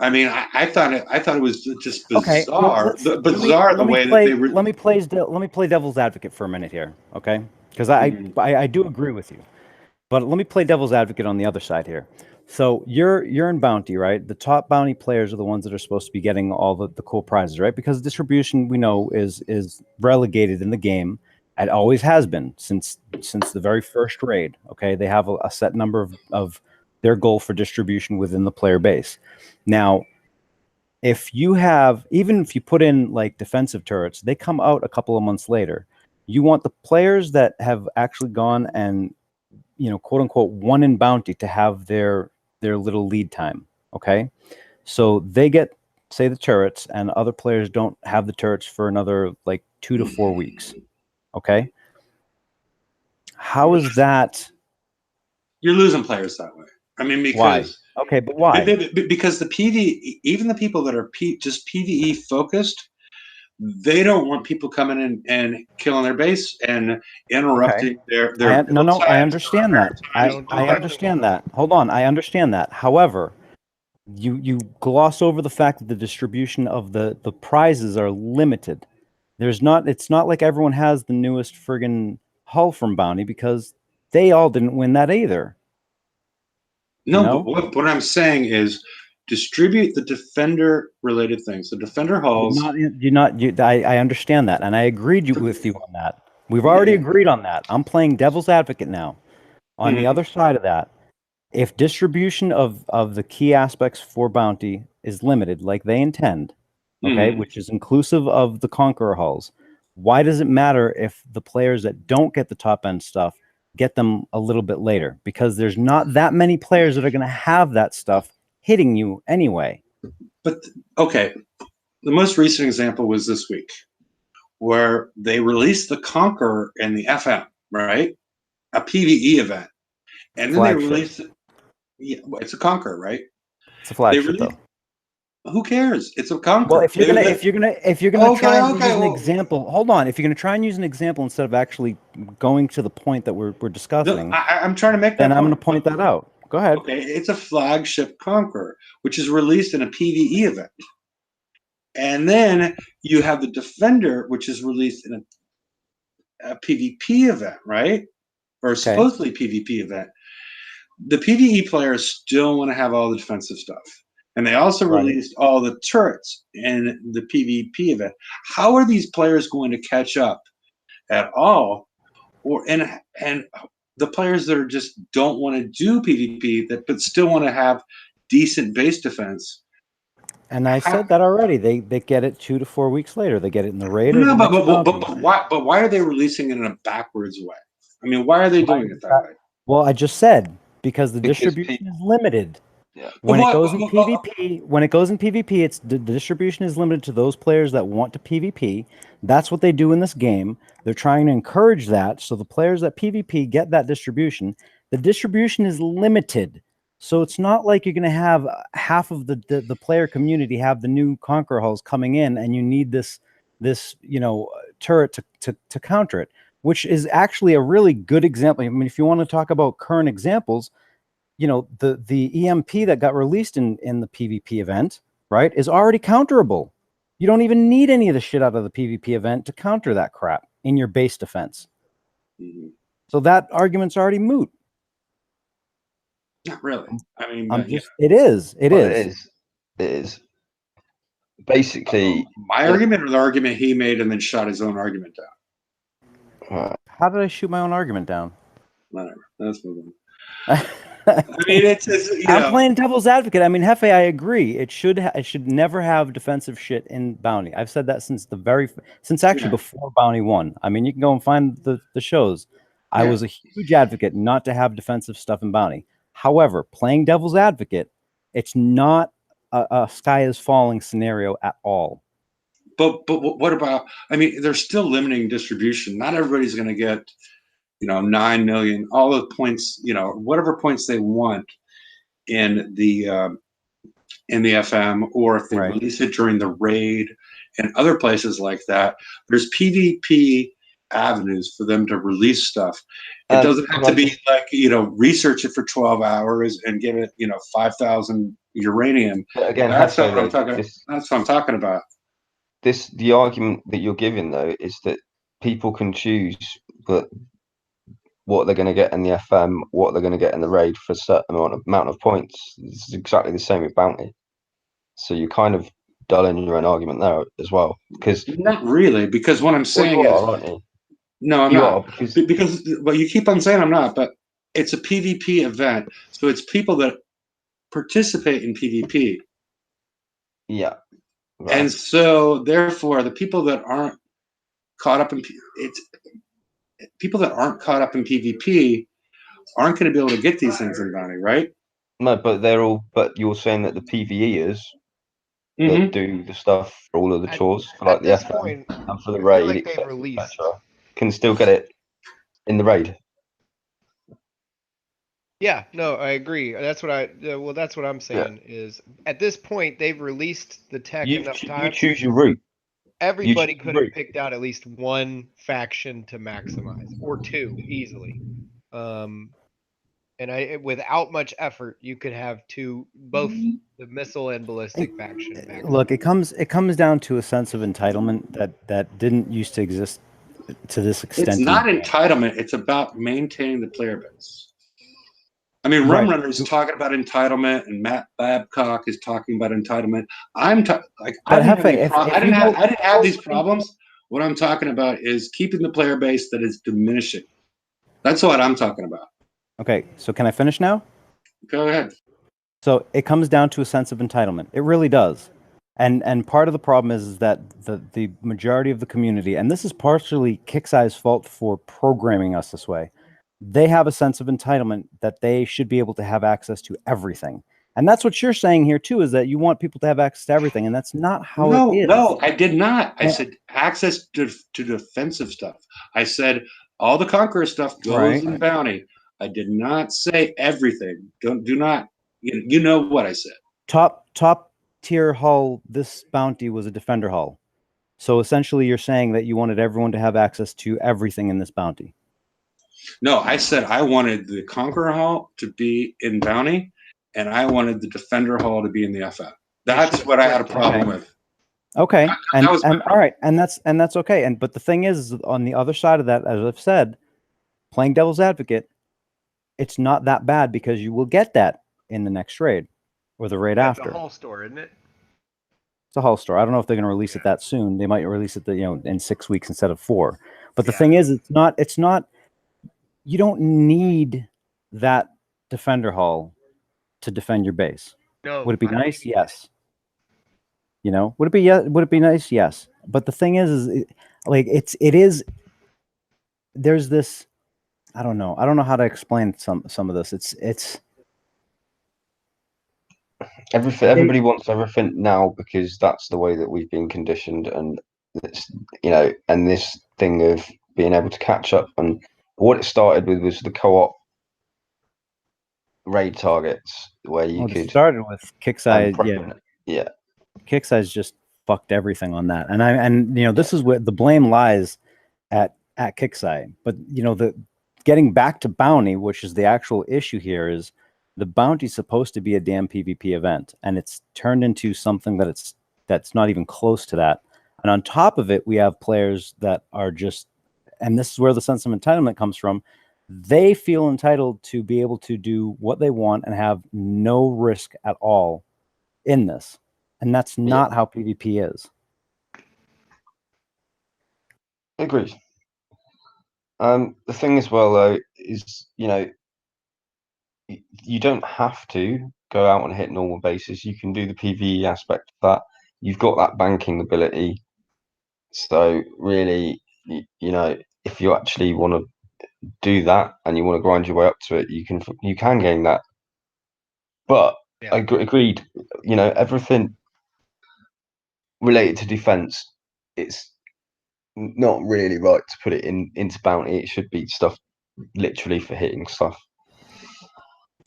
I mean, I thought it was just bizarre. Okay, The way that they were. let me play devil's advocate for a minute here, okay? Because I do agree with you, but let me play devil's advocate on the other side here. So you're in bounty, right? The top bounty players are the ones that are supposed to be getting all the cool prizes, right? Because distribution, we know, is relegated in the game. It always has been since the very first raid. Okay, they have a set number of their goal for distribution within the player base. Now, even if you put in like defensive turrets, they come out a couple of months later. You want the players that have actually gone and, quote unquote, won in bounty to have their little lead time. Okay, so they get, say, the turrets, and other players don't have the turrets for another like 2 to 4 weeks. Okay, how is that? You're losing players that way. I mean, because Why? Okay, but why? Because the PvE, even the people that are just PvE focused, they don't want people coming in and killing their base and interrupting their. I understand that. I understand that. Hold on, I understand that. However, you gloss over the fact that the distribution of the prizes are limited. It's not like everyone has the newest friggin' hull from Bounty, because they all didn't win that either. No, You know? but what I'm saying is distribute the defender related things. The defender hulls. I understand that, and I agreed with you on that. We've already Yeah. agreed on that. I'm playing devil's advocate now. On the other side of that, if distribution of the key aspects for Bounty is limited, like they intend, okay, Mhm. which is inclusive of the Conqueror hulls, why does it matter if the players that don't get the top end stuff get them a little bit later? Because there's not that many players that are going to have that stuff hitting you anyway. But okay, the most recent example was this week, where they released the Conqueror and the FM, right? A PVE event, and then they Flagship. released it. Yeah, it's a Conqueror, right? It's a flagship, They released, though. who cares? It's a Well, Conqueror. if you're gonna try and use an well, example, hold on. If you're gonna try and use an example instead of actually going to the point that we're no, discussing, I'm trying to make then that I'm gonna point. point that out. Go ahead. Okay, it's a flagship Conqueror, which is released in a PVE event. And then you have the Defender, which is released in a PvP event, right? Or Okay. supposedly PvP event. The PvE players still want to have all the defensive stuff. And they also Right. released all the turrets in the PvP event. How are these players going to catch up at all? And the players that are just don't want to do PvP but still want to have decent base defense. And I said that already. They get it 2 to 4 weeks later. They get it in the raid or No, the next bounty. but why are they releasing it in a backwards way? I mean, why are they doing it that way? Well, I just said because the Because distribution is limited. Yeah. When it But goes in PvP, it's the distribution is limited to those players that want to PvP. That's what they do in this game. They're trying to encourage that, so the players that PvP get that distribution. The distribution is limited, so it's not like you're going to have half of the player community have the new Conqueror hulls coming in, and you need this turret to counter it, which is actually a really good example. I mean, if you want to talk about current examples, the EMP that got released in the PvP event, right, is already counterable. You don't even need any of the shit out of the PvP event to counter that crap in your base defense. Mhm. So that argument's already moot. Not really. I mean, It is. It Well, is. It is. Basically, my argument or the argument he made and then shot his own argument down. How did I shoot my own argument down? Whatever. Let's move on. I mean, it's I'm playing devil's advocate. I mean, Hefe, I agree. It should never have defensive shit in Bounty. I've said that since before Bounty 1. I mean, you can go and find the shows. I was a huge advocate not to have defensive stuff in Bounty. However, playing devil's advocate, it's not a sky is falling scenario at all. But what about? I mean, they're still limiting distribution. Not everybody's going to get 9 million, all the points, whatever points they want in the FM, or if they Right. release it during the raid and other places like that. There's PvP avenues for them to release stuff. It doesn't have to be like research it for 12 hours and give it 5,000 uranium. Again, That's what I'm talking about. The argument that you're giving though is that people can choose what they're going to get in the FM, what they're going to get in the raid for a certain amount of points. It's exactly the same with Bounty. So you're kind of dulling your own argument there as well. Because not really, because what I'm saying you is, are, aren't you? No, I'm you not. Are because well, you keep on saying I'm not, but it's a PvP event, so it's people that participate in PvP. Yeah. Right. And so therefore the people that aren't caught up in PvP aren't going to be able to get these things in Bounty, right? No, but you're saying that the PvEers that do the stuff for all of the chores, for like the FM and for the raid, etc., can still get it in the raid. Yeah, no, I agree. That's what I'm saying is at this point they've released the tech enough time. You choose your route. Everybody could have picked out at least one faction to maximize, or two easily. And without much effort, you could have both the missile and ballistic faction max. Look, it comes down to a sense of entitlement that didn't used to exist to this extent. It's not entitlement. It's about maintaining the player base. I mean, Right. Rumrunner is talking about entitlement, and Matt Babcock is talking about entitlement. I didn't have these problems. What I'm talking about is keeping the player base that is diminishing. That's what I'm talking about. Okay, so can I finish now? Go ahead. So it comes down to a sense of entitlement. It really does. And part of the problem is that the majority of the community, and this is partially Kixeye's fault for programming us this way, they have a sense of entitlement that they should be able to have access to everything. And that's what you're saying here too, is that you want people to have access to everything, and that's not how it is. No, I did not. I said access to defensive stuff. I said all the Conqueror stuff goes in bounty. I did not say everything. Do not. You know what I said. Top tier hull. This bounty was a defender hull. So essentially, you're saying that you wanted everyone to have access to everything in this bounty. No, I said I wanted the Conqueror hull to be in bounty, and I wanted the defender hull to be in the FF. That's what I had a problem with. Okay, and all right, and that's okay. But the thing is, on the other side of that, as I've said, playing devil's advocate, it's not that bad because you will get that in the next raid or the raid after. It's a hull store, isn't it? It's a hull store. I don't know if they're going to release it that soon. They might release it, in 6 weeks instead of 4. But the thing is, it's not. You don't need that defender hull to defend your base. No. Would it be nice? Yes. Would it be nice? Yes. But the thing is it is. There's this. I don't know how to explain some of this. It's everything. Everybody wants everything now because that's the way that we've been conditioned, and it's and this thing of being able to catch up. And what it started with was the co-op raid targets, where you could. It started with Kixeye. Yeah. Kixeye's just fucked everything on that, and this is where the blame lies at Kixeye. But the getting back to bounty, which is the actual issue here, is the bounty's supposed to be a damn PvP event, and it's turned into something that's not even close to that. And on top of it, we have players that are just, and this is where the sense of entitlement comes from. They feel entitled to be able to do what they want and have no risk at all in this. And that's not how PvP is. Agreed. The thing as well, though, is you don't have to go out and hit normal bases. You can do the PvE aspect of that. You've got that banking ability. So really, if you actually want to do that and you want to grind your way up to it, you can gain that. But I agreed. Everything related to defense, it's not really right to put it into bounty. It should be stuff literally for hitting stuff.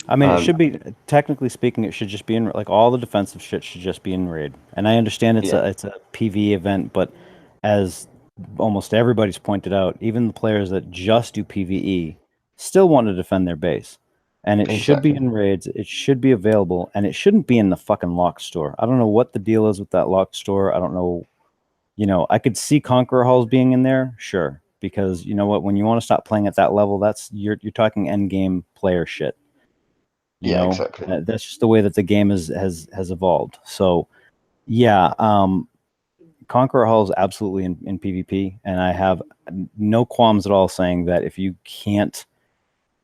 I mean, it should be, technically speaking, it should just be in, all the defensive shit should just be in raid. And I understand it's a PvE event, but as almost everybody's pointed out, even the players that just do PvE still want to defend their base. And it should be in raids, it should be available, and it shouldn't be in the fucking locked store. I don't know what the deal is with that locked store. I don't know. I could see Conqueror hulls being in there, sure. Because you know what, when you want to stop playing at that level, you're talking end game player shit. Exactly. That's just the way that the game has evolved. So, Conqueror Hull is absolutely in PvP, and I have no qualms at all saying that if you can't,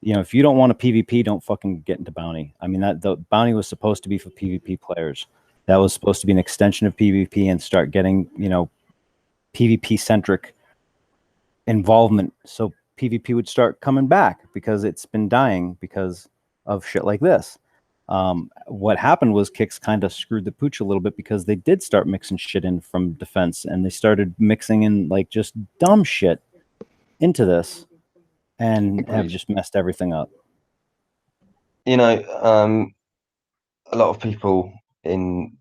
if you don't want a PvP, don't fucking get into bounty. I mean, the bounty was supposed to be for PvP players. That was supposed to be an extension of PvP and start getting, PvP centric involvement, so PvP would start coming back, because it's been dying because of shit like this. What happened was Kix kind of screwed the pooch a little bit, because they did start mixing shit in from defense, and they started mixing in just dumb shit into this, and have just messed everything up. A lot of people in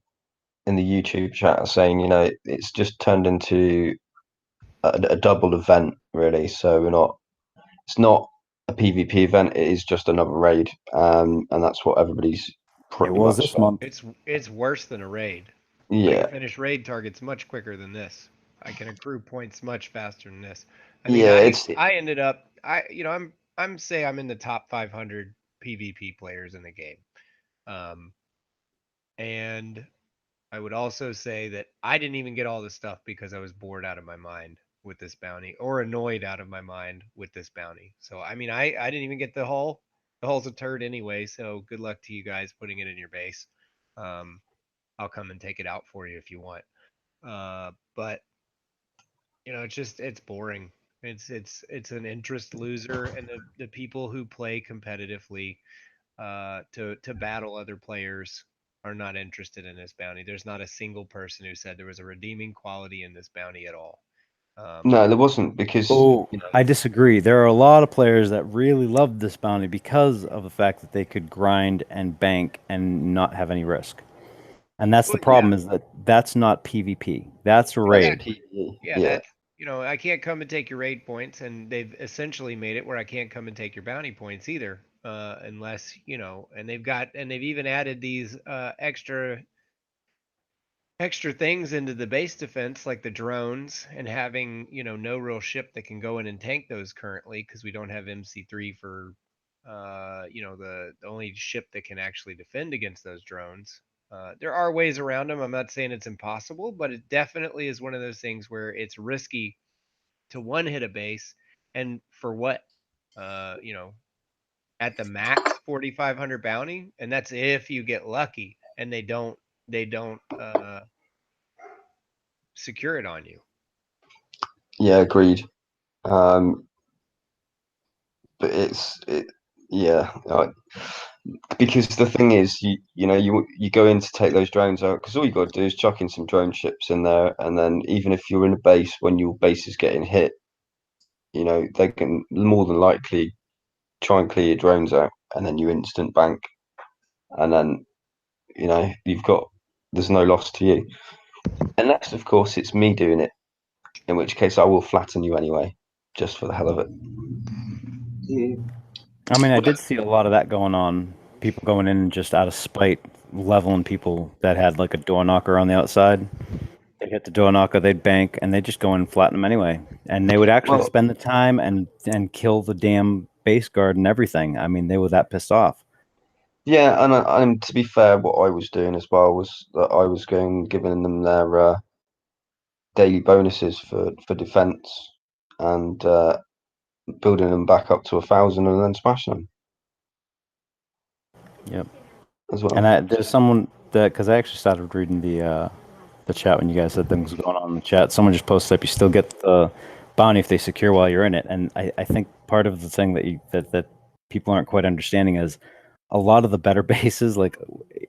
the YouTube chat are saying, it's just turned into a double event, really. So it's not a PvP event. It is just another raid, and that's what everybody's pretty It was much this saying. month. It's worse than a raid. I Yeah, can finish raid targets much quicker than this. I can accrue points much faster than this. I mean, yeah. I ended up I'm say I'm in the top 500 PvP players in the game. Um, and I would also say that I didn't even get all the stuff because I was bored out of my mind with this bounty or annoyed out of my mind with this bounty. So I mean, I didn't even get the hull. The hull's a turd anyway, so good luck to you guys putting it in your base. Um, I'll come and take it out for you if you want. But it's boring. It's an interest loser, and the people who play competitively to battle other players are not interested in this bounty. There's not a single person who said there was a redeeming quality in this bounty at all. No, there wasn't because Oh, I disagree. There are a lot of players that really loved this bounty because of the fact that they could grind and bank and not have any risk. And that's the Well, yeah, problem is that that's not PvP. That's a that's raid. PvE. yeah, Yeah, that's I can't come and take your raid points, and they've essentially made it where I can't come and take your bounty points either, unless and they've even added these extra things into the base defense like the drones and having no real ship that can go in and tank those currently because we don't have MC3 for the only ship that can actually defend against those drones. There are ways around them. I'm not saying it's impossible, but it definitely is one of those things where it's risky to one hit a base, and for what uh you know at the max 4,500 bounty, and that's if you get lucky and they don't secure it on you. yeah, agreed. Um, but yeah, because the thing is, you go in to take those drones out because all you got to do is chuck in some drone ships in there, and then even if you're in a base when your base is getting hit, they can more than likely try and clear your drones out, and then you instant bank, and then you've got there's no loss to you, unless of course it's me doing it, in which case I will flatten you anyway, just for the hell of it. Mhm. I mean, I did see a lot of that going on. People going in just out of spite, leveling people that had like a door knocker on the outside. They hit the door knocker, they'd bank, and they'd just go in and flatten them anyway. And they would actually Well, spend the time and kill the damn base guard and everything. I mean, they were that pissed off. yeah, and to be fair, what I was doing as well was that I was giving them their daily bonuses for defense and building them back up to 1,000 and then smashing them Yep. as well. And there's someone that because I actually started reading the chat when you guys said things going on in the chat. Someone just posted up, you still get the bounty if they secure while you're in it. And I think part of the thing that people aren't quite understanding is a lot of the better bases, like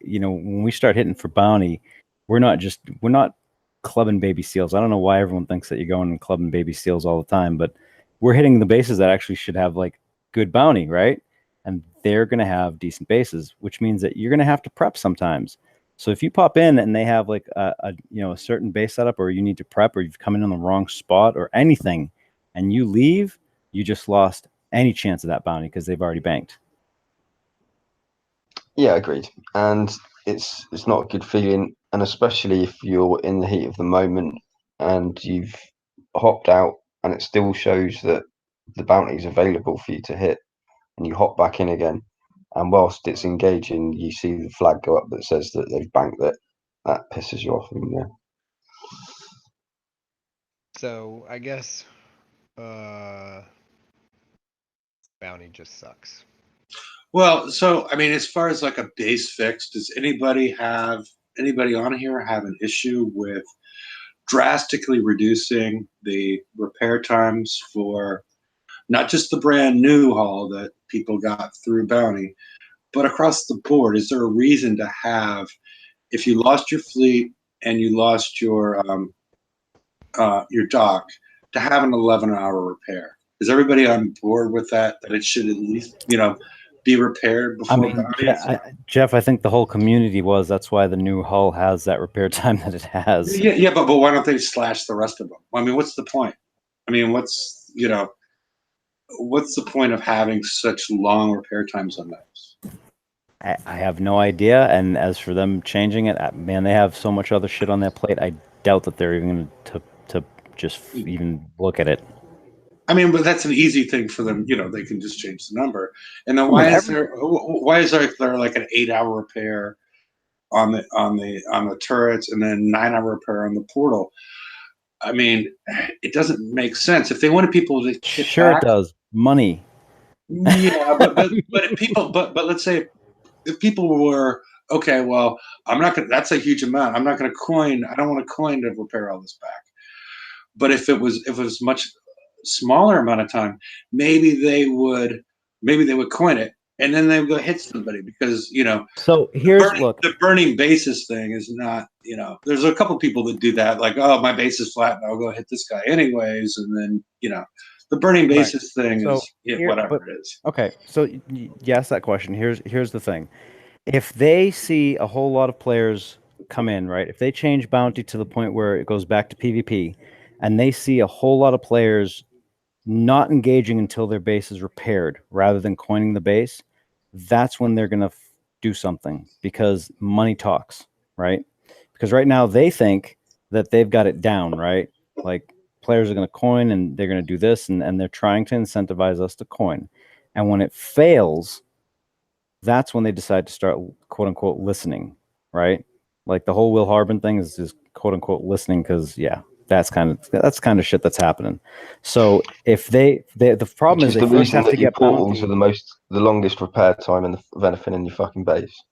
when we start hitting for bounty, we're not clubbing baby seals. I don't know why everyone thinks that you're going and clubbing baby seals all the time, but we're hitting the bases that actually should have like good bounty, right? And they're going to have decent bases, which means that you're going to have to prep sometimes. So if you pop in and they have like a certain base setup, or you need to prep, or you've come in on the wrong spot or anything, and you leave, you just lost any chance of that bounty because they've already banked. Yeah, agreed. And it's not a good feeling, and especially if you're in the heat of the moment and you've hopped out and it still shows that the bounty is available for you to hit, and you hop back in again, and whilst it's engaging, you see the flag go up that says that they've banked it. That pisses you off, yeah. So I guess bounty just sucks. Well, so I mean, as far as like a base fix, does anybody on here have an issue with drastically reducing the repair times for not just the brand new haul that people got through Bounty, but across the board? Is there a reason to have, if you lost your fleet and you lost your dock, to have an 11-hour repair? Is everybody on board with that? That it should at least be repaired I before mean, Bounty? Jeff, I think the whole community was. That's why the new hull has that repair time that it has. Yeah, but why don't they slash the rest of them? I mean, what's the point? I mean, what's what's the point of having such long repair times on those? I have no idea. And as for them changing it, man, they have so much other shit on their plate. I doubt that they're even going to just even look at it. I mean, but that's an easy thing for them. They can just change the number. And then I why mean, is there like an 8-hour repair on the turrets and then 9-hour repair on the portal? I mean, it doesn't make sense. If they wanted people to get Sure, back, it does. Money. yeah, but if people, but let's say if people were okay, well, I'm not gonna. That's a huge amount. I'm not gonna coin. I don't want to coin to repair all this back. But if it was much smaller amount of time, maybe they would coin it, and then they would go hit somebody because So the here's burning look. the burning bases thing is not. There's a couple people that do that, like, oh, my base is flat, and I'll go hit this guy anyways, and then the burning Right. bases thing So is whatever it is. Okay, so you asked that question. Here's the thing. If they see a whole lot of players come in, right? If they change bounty to the point where it goes back to PvP, and they see a whole lot of players not engaging until their base is repaired rather than coining the base, that's when they're going to do something because money talks, right? Because right now they think that they've got it down, right? Like players are going to coin and they're going to do this, and they're trying to incentivize us to coin. And when it fails, that's when they decide to start quote unquote listening, right? Like the whole Will Harbin thing is just quote unquote listening because that's kind of shit that's happening. So if they the problem Which is is they the first reason have to that your get portals are bounty. the longest repair time of anything in your fucking base.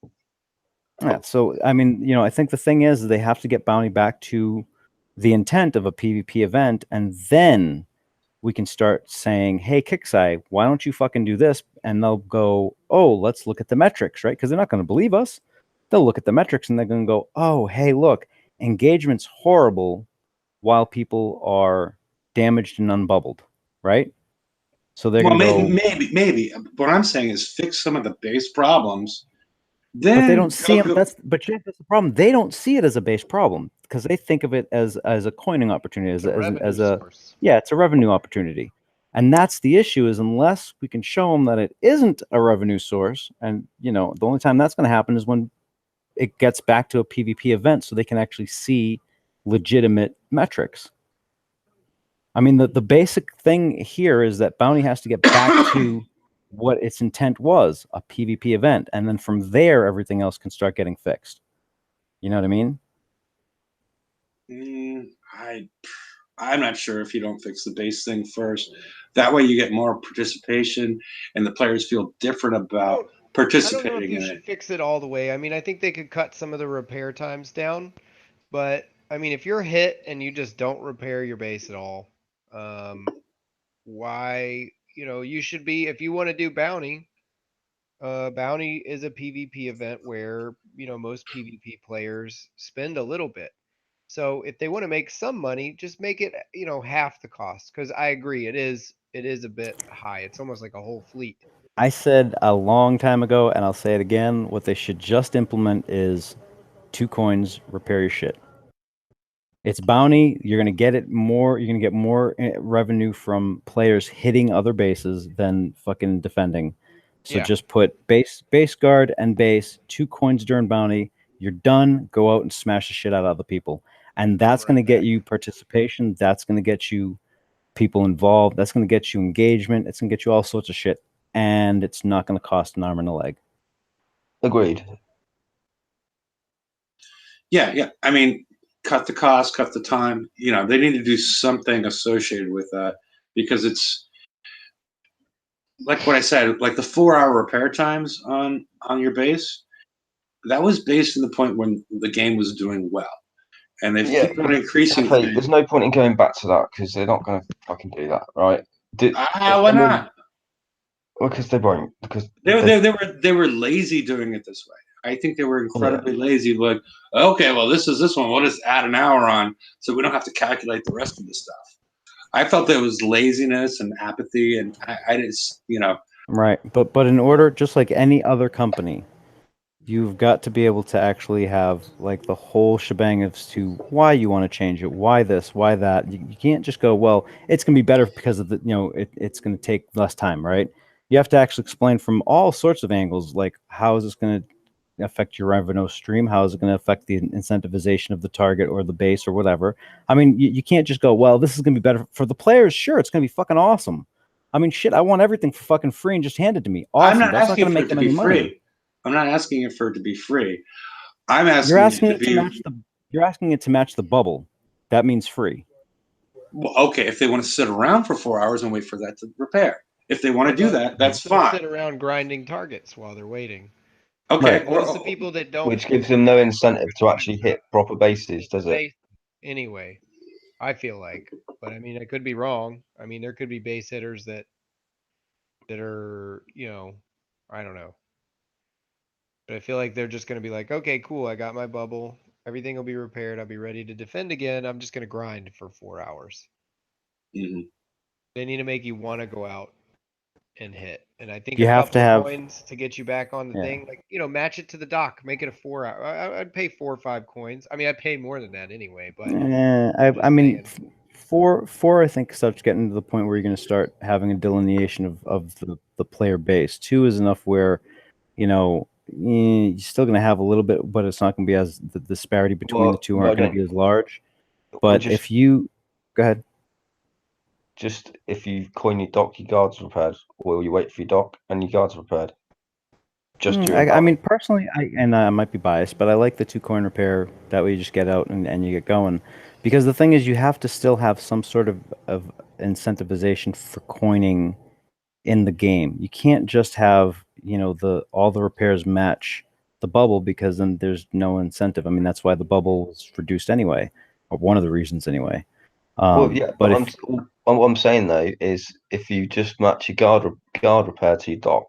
Yeah, so I mean, I think the thing is they have to get bounty back to the intent of a PvP event, and then we can start saying, "Hey, Kixeye, why don't you fucking do this?" And they'll go, "Oh, let's look at the metrics," right? Because they're not going to believe us. They'll look at the metrics and they're going to go, "Oh, hey, look, engagement's horrible while people are damaged and unbubbled," right? So they're Well, going to maybe, go, maybe. What I'm saying is fix some of the base problems, but they then don't see them. go. But Jeff, that's the problem. They don't see it as a base problem because they think of it as a coining opportunity, It's a revenue as a source. yeah, it's a revenue opportunity. And that's the issue is unless we can show them that it isn't a revenue source, and the only time that's going to happen is when it gets back to a PvP event, so they can actually see legitimate metrics. I mean, the basic thing here is that bounty has to get back to what its intent was, a PvP event, and then from there everything else can start getting fixed. You know what I mean? I'm not sure if you don't fix the base thing first. That way you get more participation and the players feel different about I don't know if participating you in should it. fix it all the way. I mean, I think they could cut some of the repair times down, but I mean, if you're hit and you just don't repair your base at all, um, why, you should be, if you want to do bounty, bounty is a PvP event where, most PvP players spend a little bit. So if they want to make some money, just make it, half the cost. Because I agree, it is a bit high. It's almost like a whole fleet. I said a long time ago, and I'll say it again, what they should just implement is 2 coins, repair your shit. It's bounty. You're going to get it more. You're going to get more revenue from players hitting other bases than fucking defending. So Yeah. just put base guard and base 2 coins during bounty. You're done. Go out and smash the shit out of other people, and that's going to Right get back. you participation. That's going to get you people involved. That's going to get you engagement. It's going to get you all sorts of shit, and it's not going to cost an arm and a leg. Agreed. Yeah. I mean, cut the cost, cut the time. They need to do something associated with that because it's like what I said, like the 4-hour repair times on your base. That was based on the point when the game was doing well, and they've Yeah, keep on increasing Cafe, things. there's no point in going back to that because they're not going to fucking do that, right? Why not? Well, because they won't. Because They were lazy doing it this way. I think they were yeah, incredibly lazy. Like, okay, well, this is this one. We'll just add an hour on, so we don't have to calculate the rest of the stuff. I felt there was laziness and apathy, and I just, Right. But in order, just like any other company, you've got to be able to actually have like the whole shebang as to why you want to change it, why this, why that. You can't just go, well, it's going to be better because of the, it's going to take less time, right? You have to actually explain from all sorts of angles, like how is this going to affect your revenue stream? How is it going to affect the incentivization of the target or the base or whatever? I mean, you can't just go, well, this is going to be better for the players. Sure, it's going to be fucking awesome. I mean, shit, I want everything for fucking free and just hand it to me. I'm Awesome. not That's not asking going to for make it to them be any money. free. I'm not asking it for it to be free. I'm You're asking it asking to it to be match the you're asking it to match the bubble. That means free. well, okay. If they want to sit around for 4 hours and wait for that to repair, if they want to do that, that's They'll fine. sit around grinding targets while they're waiting. Okay. Right. Most of the people that don't Which gives them no incentive to actually hit proper bases, does it? base anyway, I feel like. But I mean, I could be wrong. I mean, there could be base hitters that are, I don't know. But I feel like they're just going to be like, okay, cool, I got my bubble. Everything will be repaired. I'll be ready to defend again. I'm just going to grind for 4 hours. Mhm. They need to make you want to go out and hit. And I think You a have couple to of have coins to get you back on the yeah. thing, like, match it to the dock, make it a 4 hour. I'd pay 4 or 5 coins. I mean, I'd pay more than that anyway, but I just mean, saying. four I think starts getting to the point where you're going to start having a delineation of the player base. Two is enough where you're still going to have a little bit, but it's not going to be as the disparity between the Well, two why aren't going don't to be as large. we But if you go ahead. just if you coin your dock, your guards repaired, or you wait for your dock and your guards repaired, just during I mean, battle. personally, I might be biased, but I like the 2 coin repair. That way, you just get out and you get going. Because the thing is, you have to still have some sort of incentivization for coining in the game. You can't just have the all the repairs match the bubble because then there's no incentive. I mean, that's why the bubble was reduced anyway, or one of the reasons anyway. Well, yeah, But but if what I'm saying though is if you just match your guard repair to your dock,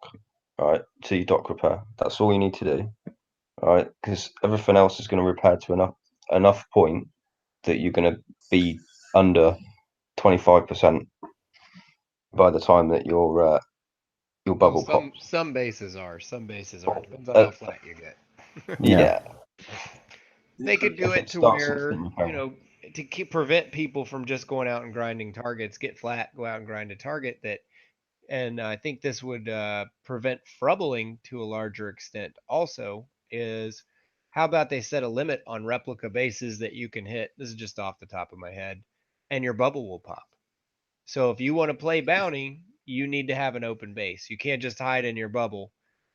right, to your dock repair, that's all you need to do, right? Because everything else is going to repair to enough point that you're going to be under 25% by the time that your Well, bubble pops. some bases are. Some bases are. Depends on Uh, how flat you get. yeah, yeah, They could do if it it to starts where, instant repair. to prevent people from just going out and grinding targets, get flat, go out and grind a target that, and I think this would prevent frubbling to a larger extent also, is how about they set a limit on replica bases that you can hit? This is just off the top of my head, and your bubble will pop. So if you want to play bounty, you need to have an open base. You can't just hide in your bubble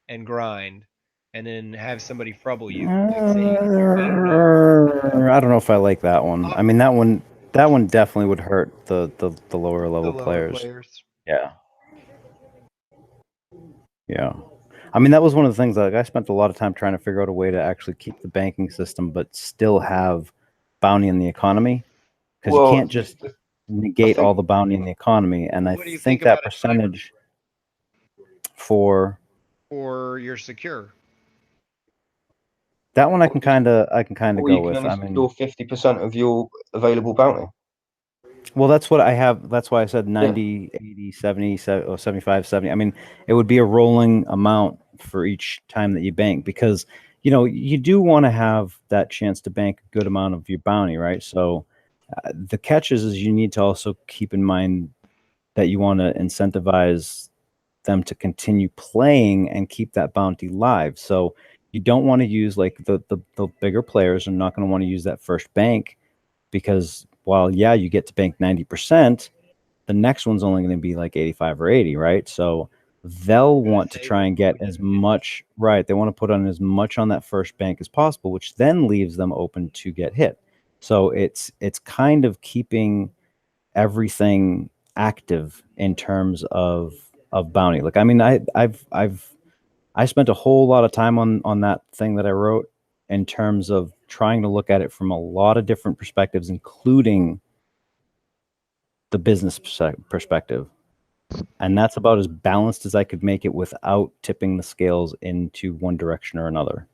and grind and then have somebody frubble you. Like say, I don't know, I don't know if I like that one. I mean, that one definitely would hurt the lower the level lower players. players. Yeah, yeah. I mean, that was one of the things. Like, I spent a lot of time trying to figure out a way to actually keep the banking system, but still have bounty in the economy, because you Well, can't just I negate all think the bounty in the economy. And I What do you think think that about a timer percentage for for your secure? that one, or just I can kind of or go you can with. only I mean, secure 50% of your available bounty. well, that's what I have. That's why I said Yeah. 90, 80, 70, or 75, 70. I mean, it would be a rolling amount for each time that you bank, because, you do want to have that chance to bank a good amount of your bounty, right? So the catch is you need to also keep in mind that you want to incentivize them to continue playing and keep that bounty live. So you don't want to use like the bigger players are not going to want to use that first bank, because while yeah, you get to bank 90%, the next one's only going to be like 85 or 80, right? So they'll Gotta want to save try them and for get the as yeah. much, right. They want to put on as much on that first bank as possible, which then leaves them open to get hit. So it's kind of keeping everything active in terms of bounty. Like, I mean, I spent a whole lot of time on that thing that I wrote in terms of trying to look at it from a lot of different perspectives, including the business perspective. And that's about as balanced as I could make it without tipping the scales into one direction or another.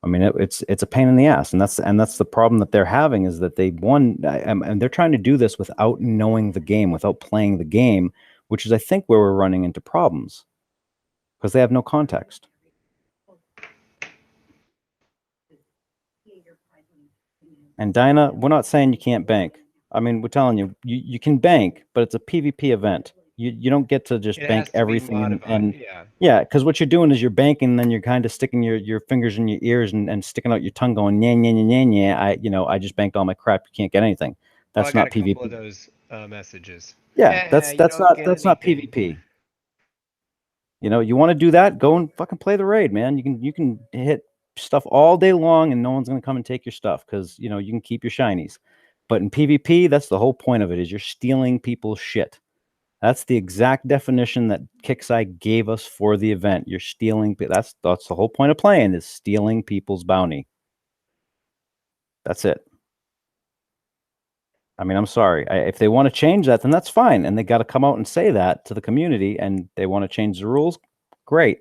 I mean, it's a pain in the ass, and that's the problem that they're having, is that and they're trying to do this without knowing the game, without playing the game, which is, I think, where we're running into problems, because they have no context. And Dinah, we're not saying you can't bank. I mean, we're telling you, you can bank, but it's a PvP event. You don't get to just It bank has to be everything modified. and Yeah. because what you're doing is you're banking, and then you're kind of sticking your fingers in your ears and sticking out your tongue, going yeah yeah yeah yeah yeah. I just banked all my crap. You can't get anything. Well, I That's got not a couple of PvP. those messages. Yeah, Yeah, you that's don't not get that's not anything. PvP. You want to do that? Go and fucking play the raid, man. You can hit stuff all day long, and no one's gonna come and take your stuff because you can keep your shinies. But in PvP, that's the whole point of it: is you're stealing people's shit. That's the exact definition that Kixeye gave us for the event. You're stealing. That's the whole point of playing, is stealing people's bounty. That's it. I mean, I'm sorry. If they want to change that, then that's fine, and they got to come out and say that to the community. And they want to change the rules, great.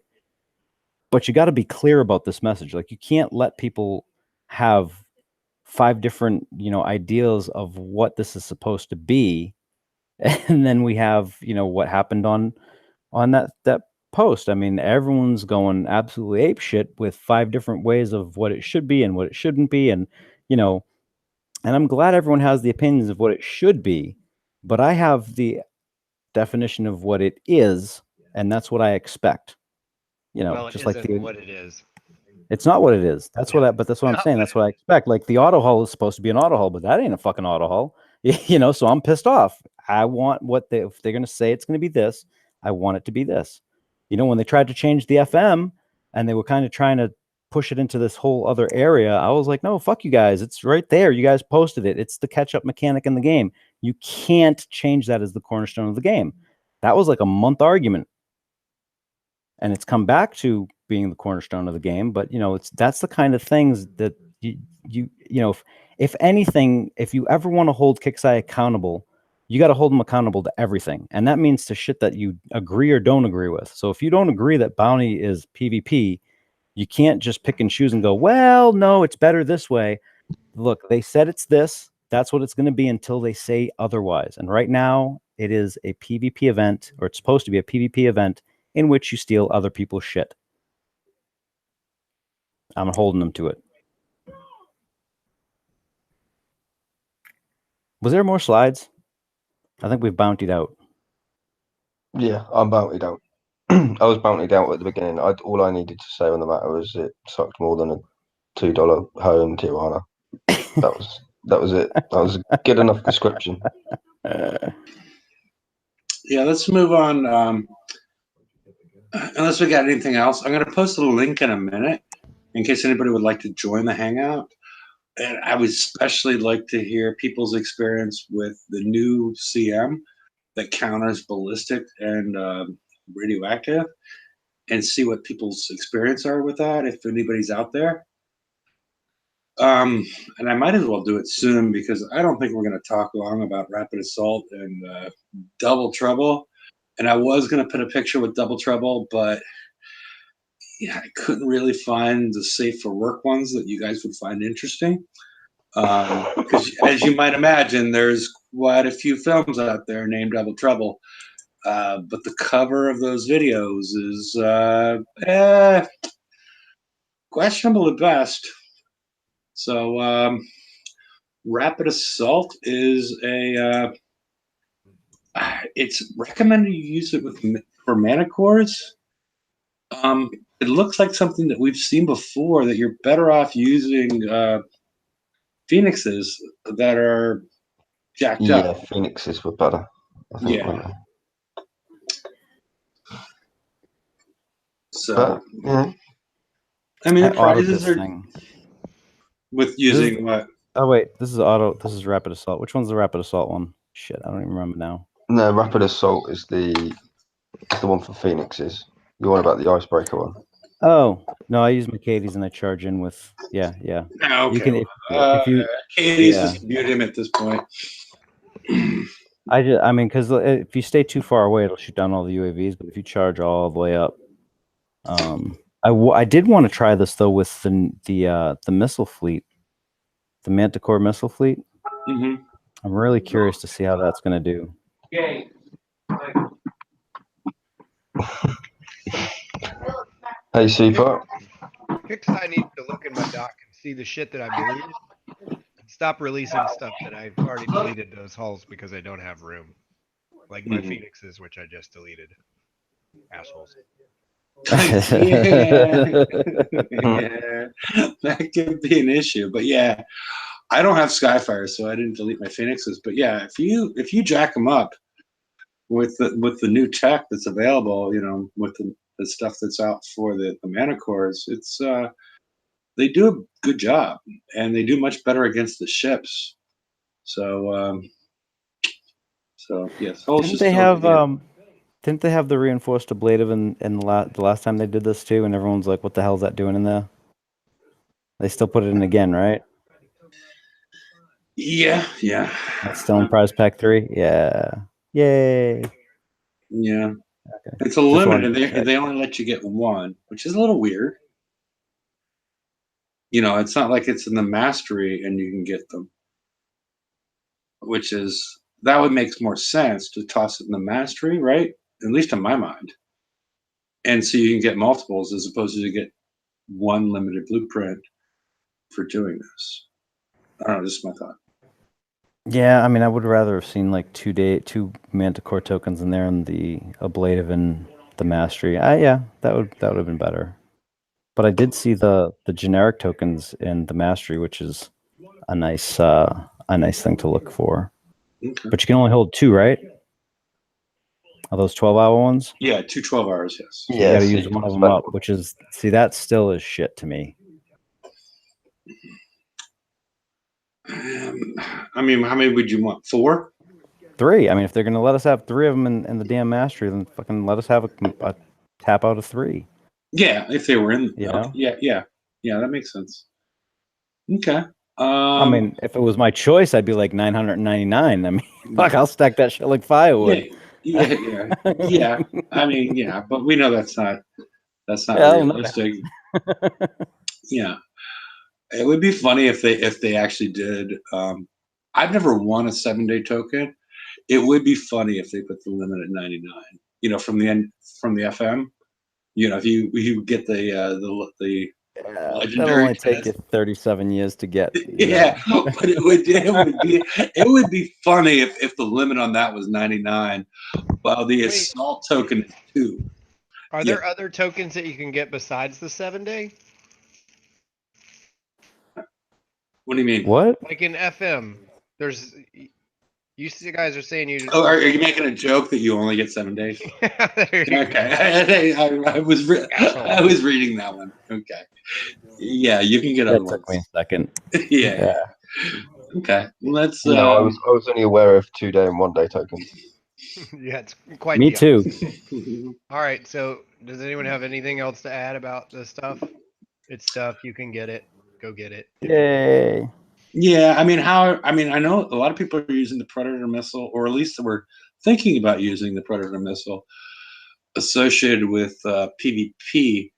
But you got to be clear about this message. Like, you can't let people have 5 different ideas of what this is supposed to be, and then we have what happened on that post. I mean, everyone's going absolutely ape shit with 5 different ways of what it should be and what it shouldn't be, and you know and I'm glad everyone has the opinions of what it should be, but I have the definition of what it is, and that's what I expect. Well, it Just like isn't what it is. it's not what it is. That's what Yeah. but that's what I'm Not saying. what That's what I expect. Like, the auto hull is supposed to be an auto hull, but that ain't a fucking auto hull. So I'm pissed off. I want if they're going to say it's going to be this, I want it to be this. When they tried to change the FM and they were kind of trying to push it into this whole other area, I was like, no, fuck you guys. It's right there. You guys posted it. It's the catch up mechanic in the game. You can't change that as the cornerstone of the game. That was like a month argument, and it's come back to being the cornerstone of the game. But that's the kind of things that if anything, if you ever want to hold Kixeye accountable, you got to hold them accountable to everything, and that means to shit that you agree or don't agree with. So if you don't agree that bounty is PvP, you can't just pick and choose and go, well, no, it's better this way. Look, they said it's this. That's what it's going to be until they say otherwise. And right now, it is a PvP event, or it's supposed to be a PvP event in which you steal other people's shit. I'm holding them to it. Was there more slides? I think we've bountied out. Yeah, I'm bountied out. I was bountied out at the beginning. All I needed to say on the matter was it sucked more than a $2 hoe in Tijuana. That was it. That was a good enough description. Yeah, let's move on. Unless we got anything else, I'm going to post a link in a minute in case anybody would like to join the Hangout. And I would especially like to hear people's experience with the new CM that counters ballistic and radioactive, and see what people's experience are with that, if anybody's out there. And I might as well do it soon, because I don't think we're going to talk long about Rapid Assault and Double Trouble. And I was going to put a picture with Double Trouble, but yeah, I couldn't really find the safe for work ones that you guys would find interesting. Because as you might imagine, there's quite a few films out there named Double Trouble. But the cover of those videos is questionable at best. So Rapid Assault is it's recommended you use it for mana cores. It looks like something that we've seen before, that you're better off using Phoenixes that are jacked up. Yeah, Phoenixes were better, I think. Yeah. So, But yeah, I mean, I the autoed prizes this are thing. with using what? Oh wait, this is auto. This is Rapid Assault. Which one's the Rapid Assault one? Shit, I don't even remember now. no, Rapid Assault is the one for Phoenixes. You want about the icebreaker one? Oh no, I use Mercedes and I charge in with yeah. Oh, okay. You can if you Katie's yeah. just mute him at this point. I mean, because if you stay too far away, it'll shoot down all the UAVs. But if you charge all the way up, I did want to try this though with the missile fleet, the Manticore missile fleet. Mm-hmm. I'm really curious to see how that's going to do. Hey, Super. Kixeye needs to look in my doc and see the shit that I believe. stop releasing stuff that I've already deleted those hulls because I don't have room. Like my Phoenixes, which I just deleted. Assholes. Yeah. Yeah, that could be an issue. But yeah, I don't have Skyfire, so I didn't delete my Phoenixes. But yeah, if you jack them up with the new tech that's available, with the stuff that's out for the mana cores, it's they do a good job, and they do much better against the ships. So yes, Hull Didn't should they still have be in. didn't they have the reinforced ablative in the last time they did this too? And everyone's like, "What the hell is that doing in there?" They still put it in again, right? Yeah. That's still in Prize Pack 3. Yeah, yay! Yeah. Okay. It's a Just limit, wanted and to check. they only let you get one, which is a little weird. It's not like it's in the mastery and you can get them, that would make more sense to toss it in the mastery, right? At least in my mind. And so you can get multiples as opposed to get one limited blueprint for doing this. I don't know, just my thought. Yeah, I mean, I would rather have seen like two Manticore tokens in there and the ablative and the mastery. Yeah, that would have been better. But I did see the generic tokens in the mastery, which is a nice thing to look for. Okay. But you can only hold 2, right? Are those 12-hour ones? Yeah, 2 12 hours, yes. So you got to use one of them up, which is that still is shit to me. I mean, how many would you want? 4? 3. I mean, if they're going to let us have 3 of them in the damn mastery, then fucking let us have a tap out of 3. Yeah, if they were in. You know? Yeah, that makes sense. Okay. I mean, if it was my choice, I'd be like 999. I mean, fuck, I'll stack that shit like firewood. Yeah. I mean, yeah, but we know that's not realistic. Yeah, it would be funny if they actually did. I've never won a 7-day token. It would be funny if they put the limit at 99. From the FM. If you get the legendary. That'll only take you 37 years to get. Yeah, but it would be funny if the limit on that was 99, while the assault token is 2. Are there other tokens that you can get besides the 7-day? What do you mean? What? Like in FM, there's. You guys are saying you. Oh, are you making a joke that you only get 7 days? Okay. I was reading that one. Okay. Yeah, you can get other ones. That took me a second. Yeah. Okay. Let's. No, I was only aware of 2-day and 1-day tokens. Yeah, it's quite. Me too. All right. So, does anyone have anything else to add about this stuff? It's stuff you can get it. Go get it. Yay. Yeah, I mean, I know a lot of people are using the Predator missile, or at least we're thinking about using the Predator missile associated with PvP.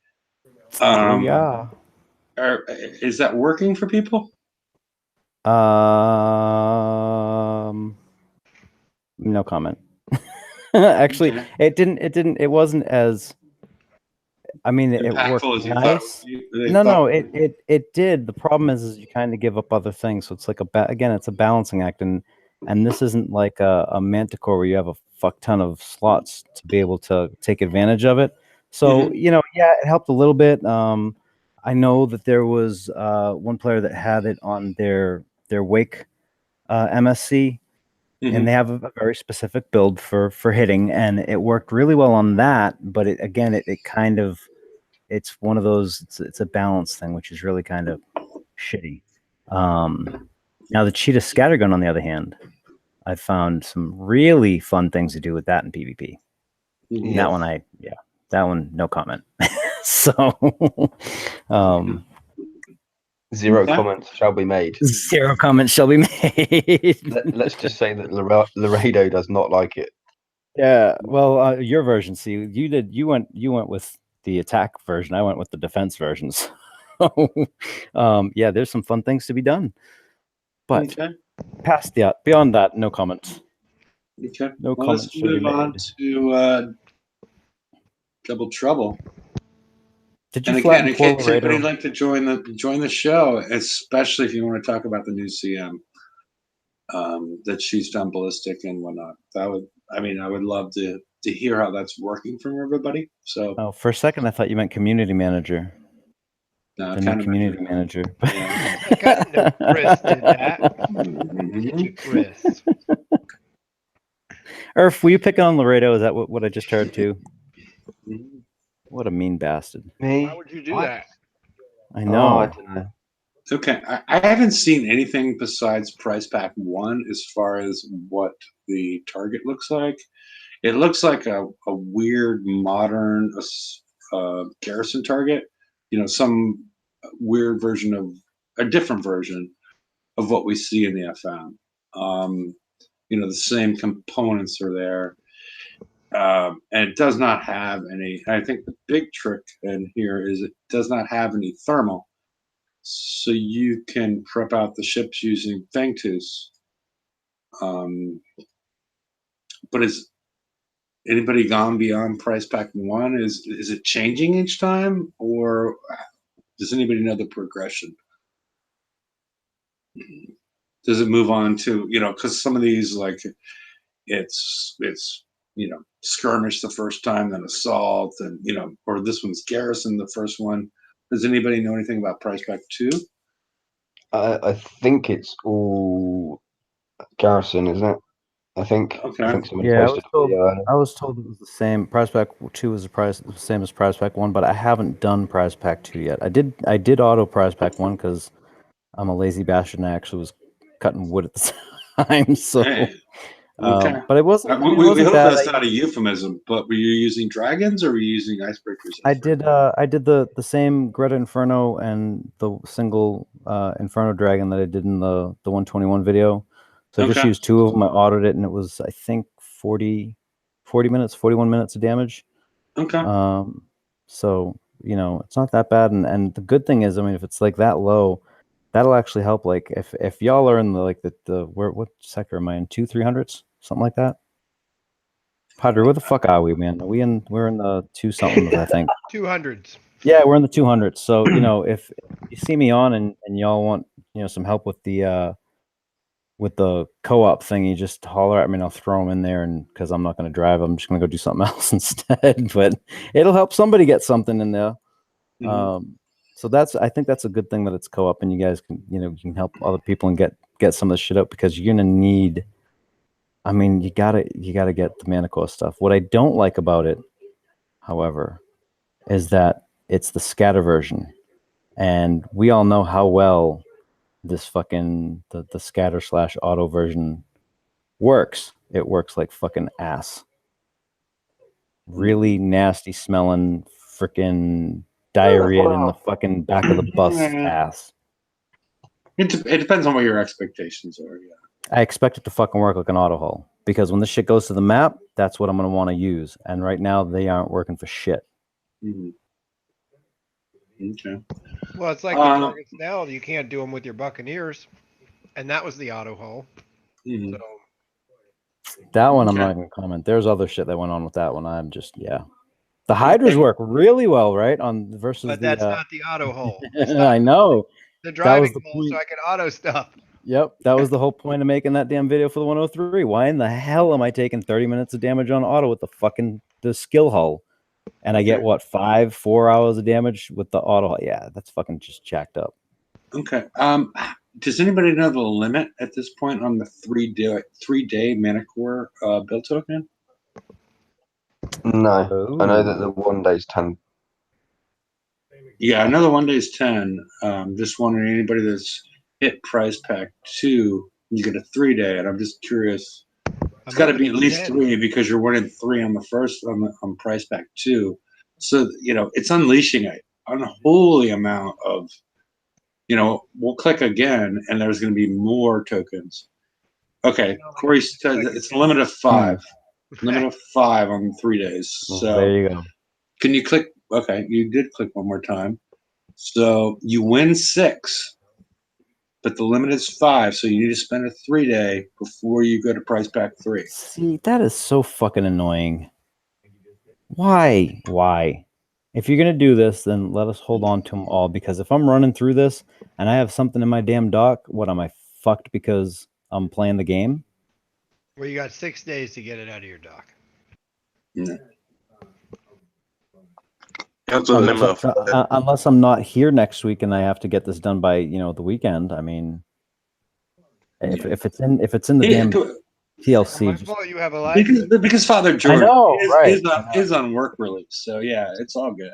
Yeah. Is that working for people? No comment. Actually, okay. it wasn't as. I mean, it worked nice. No, it did. The problem is you kind of give up other things. So it's like again, it's a balancing act, and this isn't like a Manticore where you have a fuck ton of slots to be able to take advantage of it. So yeah, it helped a little bit. I know that there was one player that had it on their Wake MSC. And they have a very specific build for hitting, and it worked really well on that. But it kind of, it's one of those. It's a balance thing, which is really kind of shitty. Now the Cheetah Scattergun, on the other hand, I found some really fun things to do with that in PvP. That one, no comment. So, Zero comments shall be made. Zero comments shall be made. Let's just say that Laredo does not like it. Yeah, well, your version. See, you went with the attack version. I went with the defense versions. So, yeah, there's some fun things to be done. But beyond that, no comments. Okay. No comments. Let's move on to Double Trouble. Did you And flatten again, in poor case anybody Laredo? like to join the show, especially if you want to talk about the new CM that she's done ballistic and whatnot. I would love to hear how that's working from everybody. So Oh, for a second I thought you meant community manager. no, The new kind of community manager. Yeah. I kind of know Chris did that. Mhm. Look at you, Chris. Earth, were you picking on Laredo? Is that what I just heard too? Mhm. What a mean bastard. Me? Why would you do What? that? I Oh, know. I don't know. Okay, I haven't seen anything besides Price Pack 1 as far as what the target looks like. It looks like a weird modern garrison target. Some weird version of a different version of what we see in the FM. The same components are there. And it does not have any. I think the big trick in here is it does not have any thermal. So you can prep out the ships using Fangtooth. But is anybody gone beyond Price Pack 1? Is it changing each time, or does anybody know the progression? Does it move on to because some of these like it's skirmish the first time, then assault, and or this one's garrison the first one. Does anybody know anything about Price Pack 2? I think it's all Garrison, isn't it? I Okay. think somebody Yeah, posted the I was told it was the same. Prize Pack 2 was the same as Prize Pack 1, but I haven't done Prize Pack 2 yet. I did auto Prize Pack 1 because I'm a lazy bastard and I actually was cutting wood at the time. So, Hey, okay. but it wasn't. I mean, it We wasn't hope bad. that's not a euphemism, but were you using dragons or were you using icebreakers? I did the same Greta Inferno and the single Inferno Dragon that I did in the 121 video. So I just Okay. used two of them. I autoed it and it was I think 40 minutes, 41 minutes of damage. Okay. So it's not that bad. And the good thing is, I mean, if it's like that low, that'll actually help. Like if y'all are in the like the what sector am I in? 200-300s, something like that. Padre, where the fuck are we, man? We're in the 2 somethings, I think. 200s. Yeah, we're in the 200s. So, if you see me on and y'all want, some help with the co-op thing, you just holler at me and I'll throw them in there. And because I'm not going to drive, I'm just going to go do something else instead. But it'll help somebody get something in there. So I think that's a good thing that it's co-op and you guys can, you can help other people and get some of the shit out because you're going to need, I mean, you gotta get the Manicore stuff. What I don't like about it, however, is that it's the scatter version. And we all know how well this fucking the scatter / auto version works. It works like fucking ass. Really nasty smelling freaking diarrhea in the fucking back of the bus ass. It depends on what your expectations are. Yeah. I expect it to fucking work like an auto hull because when this shit goes to the map, that's what I'm gonna want to use. And right now they aren't working for shit. Mm-hmm. Okay. Well, it's like the targets now. You can't do them with your Buccaneers, and that was the auto hull. Mm-hmm. So That one I'm not gonna comment. There's other shit that went on with that one. I'm just The Hydras work really well, right? On versus but the that's not the auto hull. I know. The That driving was the hull, point. so I can auto stuff. Yep, that was the whole point of making that damn video for the 103. Why in the hell am I taking 30 minutes of damage on auto with the skill hull? And I get what, 4 hours of damage with the auto hull? Yeah, that's fucking just jacked up. Okay. Does anybody know the limit at this point on the 3-day Manicore build token? No, I know that the 1 day's 10. Yeah, I know the 1 day's 10. Just wondering anybody that's hit Prize Pack 2, you get a 3-day, and I'm just curious. It's got to be at least 3 because you're winning 3 on the first on Prize Pack 2. So it's unleashing an unholy amount of. We'll click again, and there's going to be more tokens. Okay, Corey says it's a limit of 5. Limit of 5 on 3 days. So there you go. Can you click? Okay, you did click one more time. So you win 6, but the limit is 5. So you need to spend a 3-day before you go to Price Pack 3. See, that is so fucking annoying. Why? If you're gonna do this, then let us hold on to them all, because if I'm running through this and I have something in my damn dock, what am I fucked because I'm playing the game? Well, you got 6 days to get it out of your dock. Yeah. You have to remember, Unless I'm not here next week and I have to get this done by the weekend. I mean, if it's in the damn TLC, My fault you have a live. because Father George know, right. is on work release, so yeah, it's all good.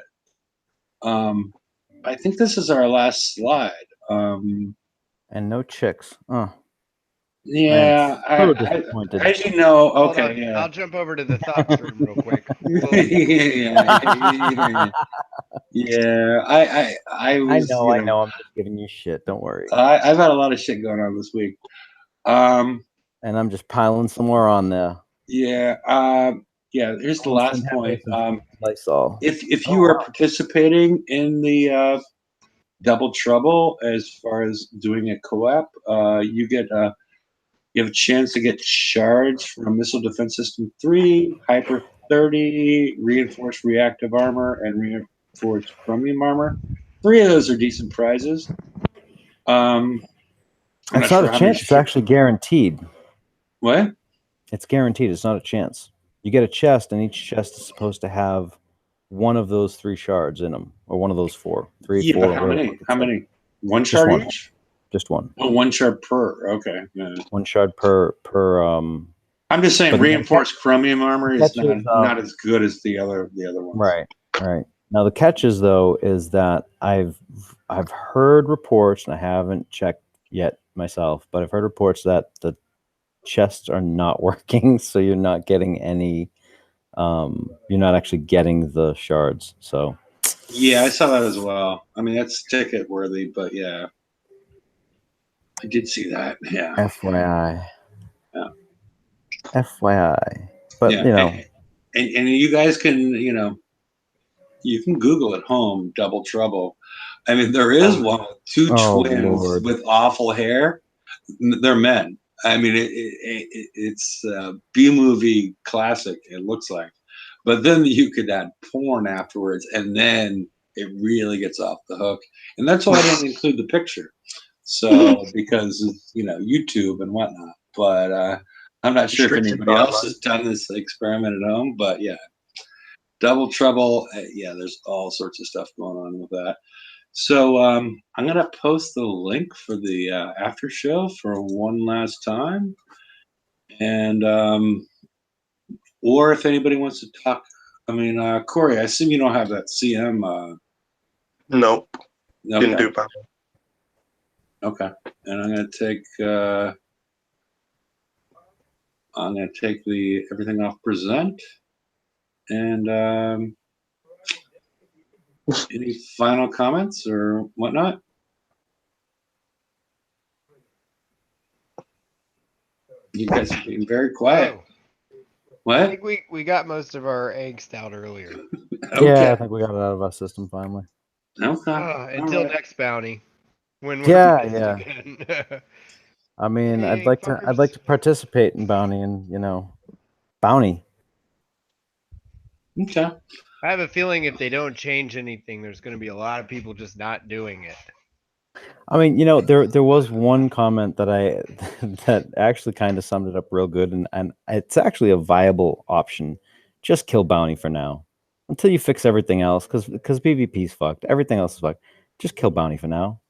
I think this is our last slide. and no chicks. Oh, Yeah, so disappointed. as you know, Hold okay, on, yeah. I'll jump over to the thoughts room real quick. Yeah. I was, I know. I'm just giving you shit. Don't worry. I've had a lot of shit going on this week. And I'm just piling some more on there. Yeah. Here's the last point. Lysol. If you are participating in the Double Trouble as far as doing a co-op, you have a chance to get shards from Missile Defense System 3, Hyper 30, Reinforced Reactive Armor, and Reinforced Chromium Armor. 3 of those are decent prizes. It's not a chance. It's actually guaranteed. What? It's guaranteed. It's not a chance. You get a chest, and each chest is supposed to have one of those 3 shards in them, or one of those 4. 3, Yeah, 4. but how many? One shard each? Just one. Oh, 1 shard per. Okay. Yeah. 1 shard per. I'm just saying, Reinforced Chromium Armor is not as good as the other ones. Right. Now the catches, though, is that I've heard reports, and I haven't checked yet myself, but I've heard reports that the chests are not working, so you're not getting any. You're not actually getting the shards. So. Yeah, I saw that as well. I mean, that's ticket worthy, but yeah, I did see that. Yeah. FYI. Yeah. FYI. But and you guys can you can Google at home Double Trouble. I mean, there is one with 2 twins with awful hair. They're men. I mean, it's a B-movie classic. It looks like, but then you could add porn afterwards, and then it really gets off the hook. And that's why I didn't include the picture. So because YouTube and whatnot. But I'm not sure if anybody else has done this experiment at home. But yeah, Double Trouble. Yeah, there's all sorts of stuff going on with that. So I'm gonna post the link for the after show for one last time, and or if anybody wants to talk, I mean, Corey, I assume you don't have that CM. Nope. Didn't do that. Okay, and I'm gonna take the everything off present, and any final comments or whatnot? You guys are being very quiet. Oh, What? I think we got most of our angst out earlier. Okay. Yeah, I think we got it out of our system finally. Okay. Until next bounty, when we're Yeah. again. I mean, Hey, I'd like to participate in bounty, and bounty. Okay. I have a feeling if they don't change anything, there's going to be a lot of people just not doing it. I mean, there was one comment that that actually kind of summed it up real good, and it's actually a viable option. Just kill bounty for now, until you fix everything else, because PvP's fucked. Everything else is fucked. Just kill bounty for now.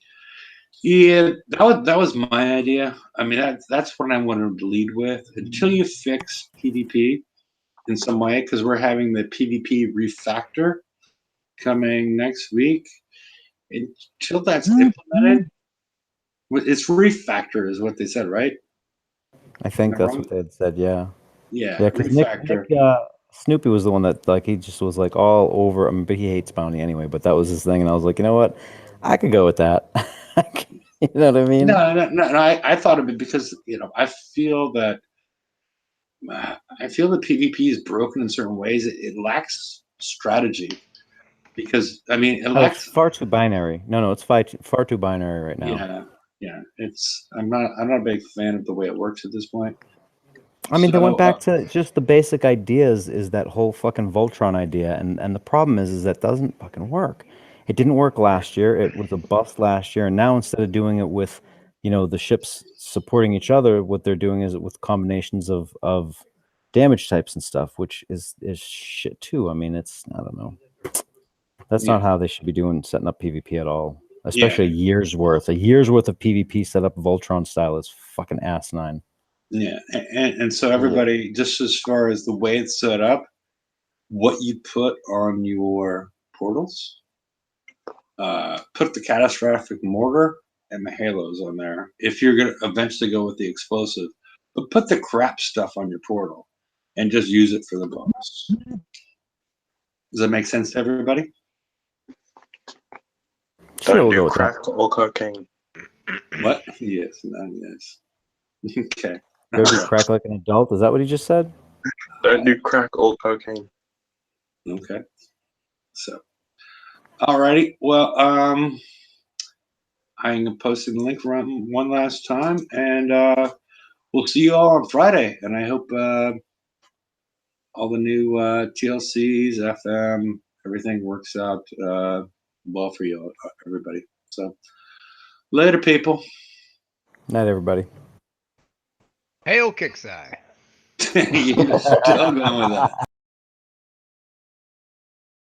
Yeah, that was my idea. I mean, that's what I wanted to lead with. Until you fix PvP in some way, because we're having the PvP refactor coming next week. Until that's implemented, it's refactor is what they said, right? I think that's what they had said. Yeah. Yeah. Because Refactor. Snoopy was the one that he just was all over. I mean, but he hates bounty anyway. But that was his thing, and I was like, you know what, I could go with that. You know what I mean? No. I thought of it because I feel that PvP is broken in certain ways. It lacks strategy because I mean it lacks. It's far too binary. No, it's far too binary right now. Yeah. I'm not a big fan of the way it works at this point. I mean, they went So, back to just the basic ideas. Is that whole fucking Voltron idea, and the problem is that doesn't fucking work. It didn't work last year. It was a bust last year, and now instead of doing it with, the ships supporting each other, what they're doing is with combinations of damage types and stuff, which is shit too. I mean, I don't know. That's not how they should be setting up PvP at all. Especially a year's worth of PvP set up Voltron style is fucking asinine. Yeah, and so everybody, just as far as the way it's set up, what you put on your portals, put the catastrophic mortar and the halos on there. If you're gonna eventually go with the explosive, but put the crap stuff on your portal and just use it for the bonus. Does that make sense to everybody? Sure, Don't we'll go do with that. crack or cocaine. What? Yes, yes. Okay. Go do crack like an adult. Is that what he just said? Don't do crack or cocaine. Okay. So, alrighty. Well, I'm posting the link one last time, and we'll see you all on Friday. And I hope all the new TLCs, FM, everything works out well for you, everybody. So, later, people. Night, everybody. Hail Kixeye. You're still going with that.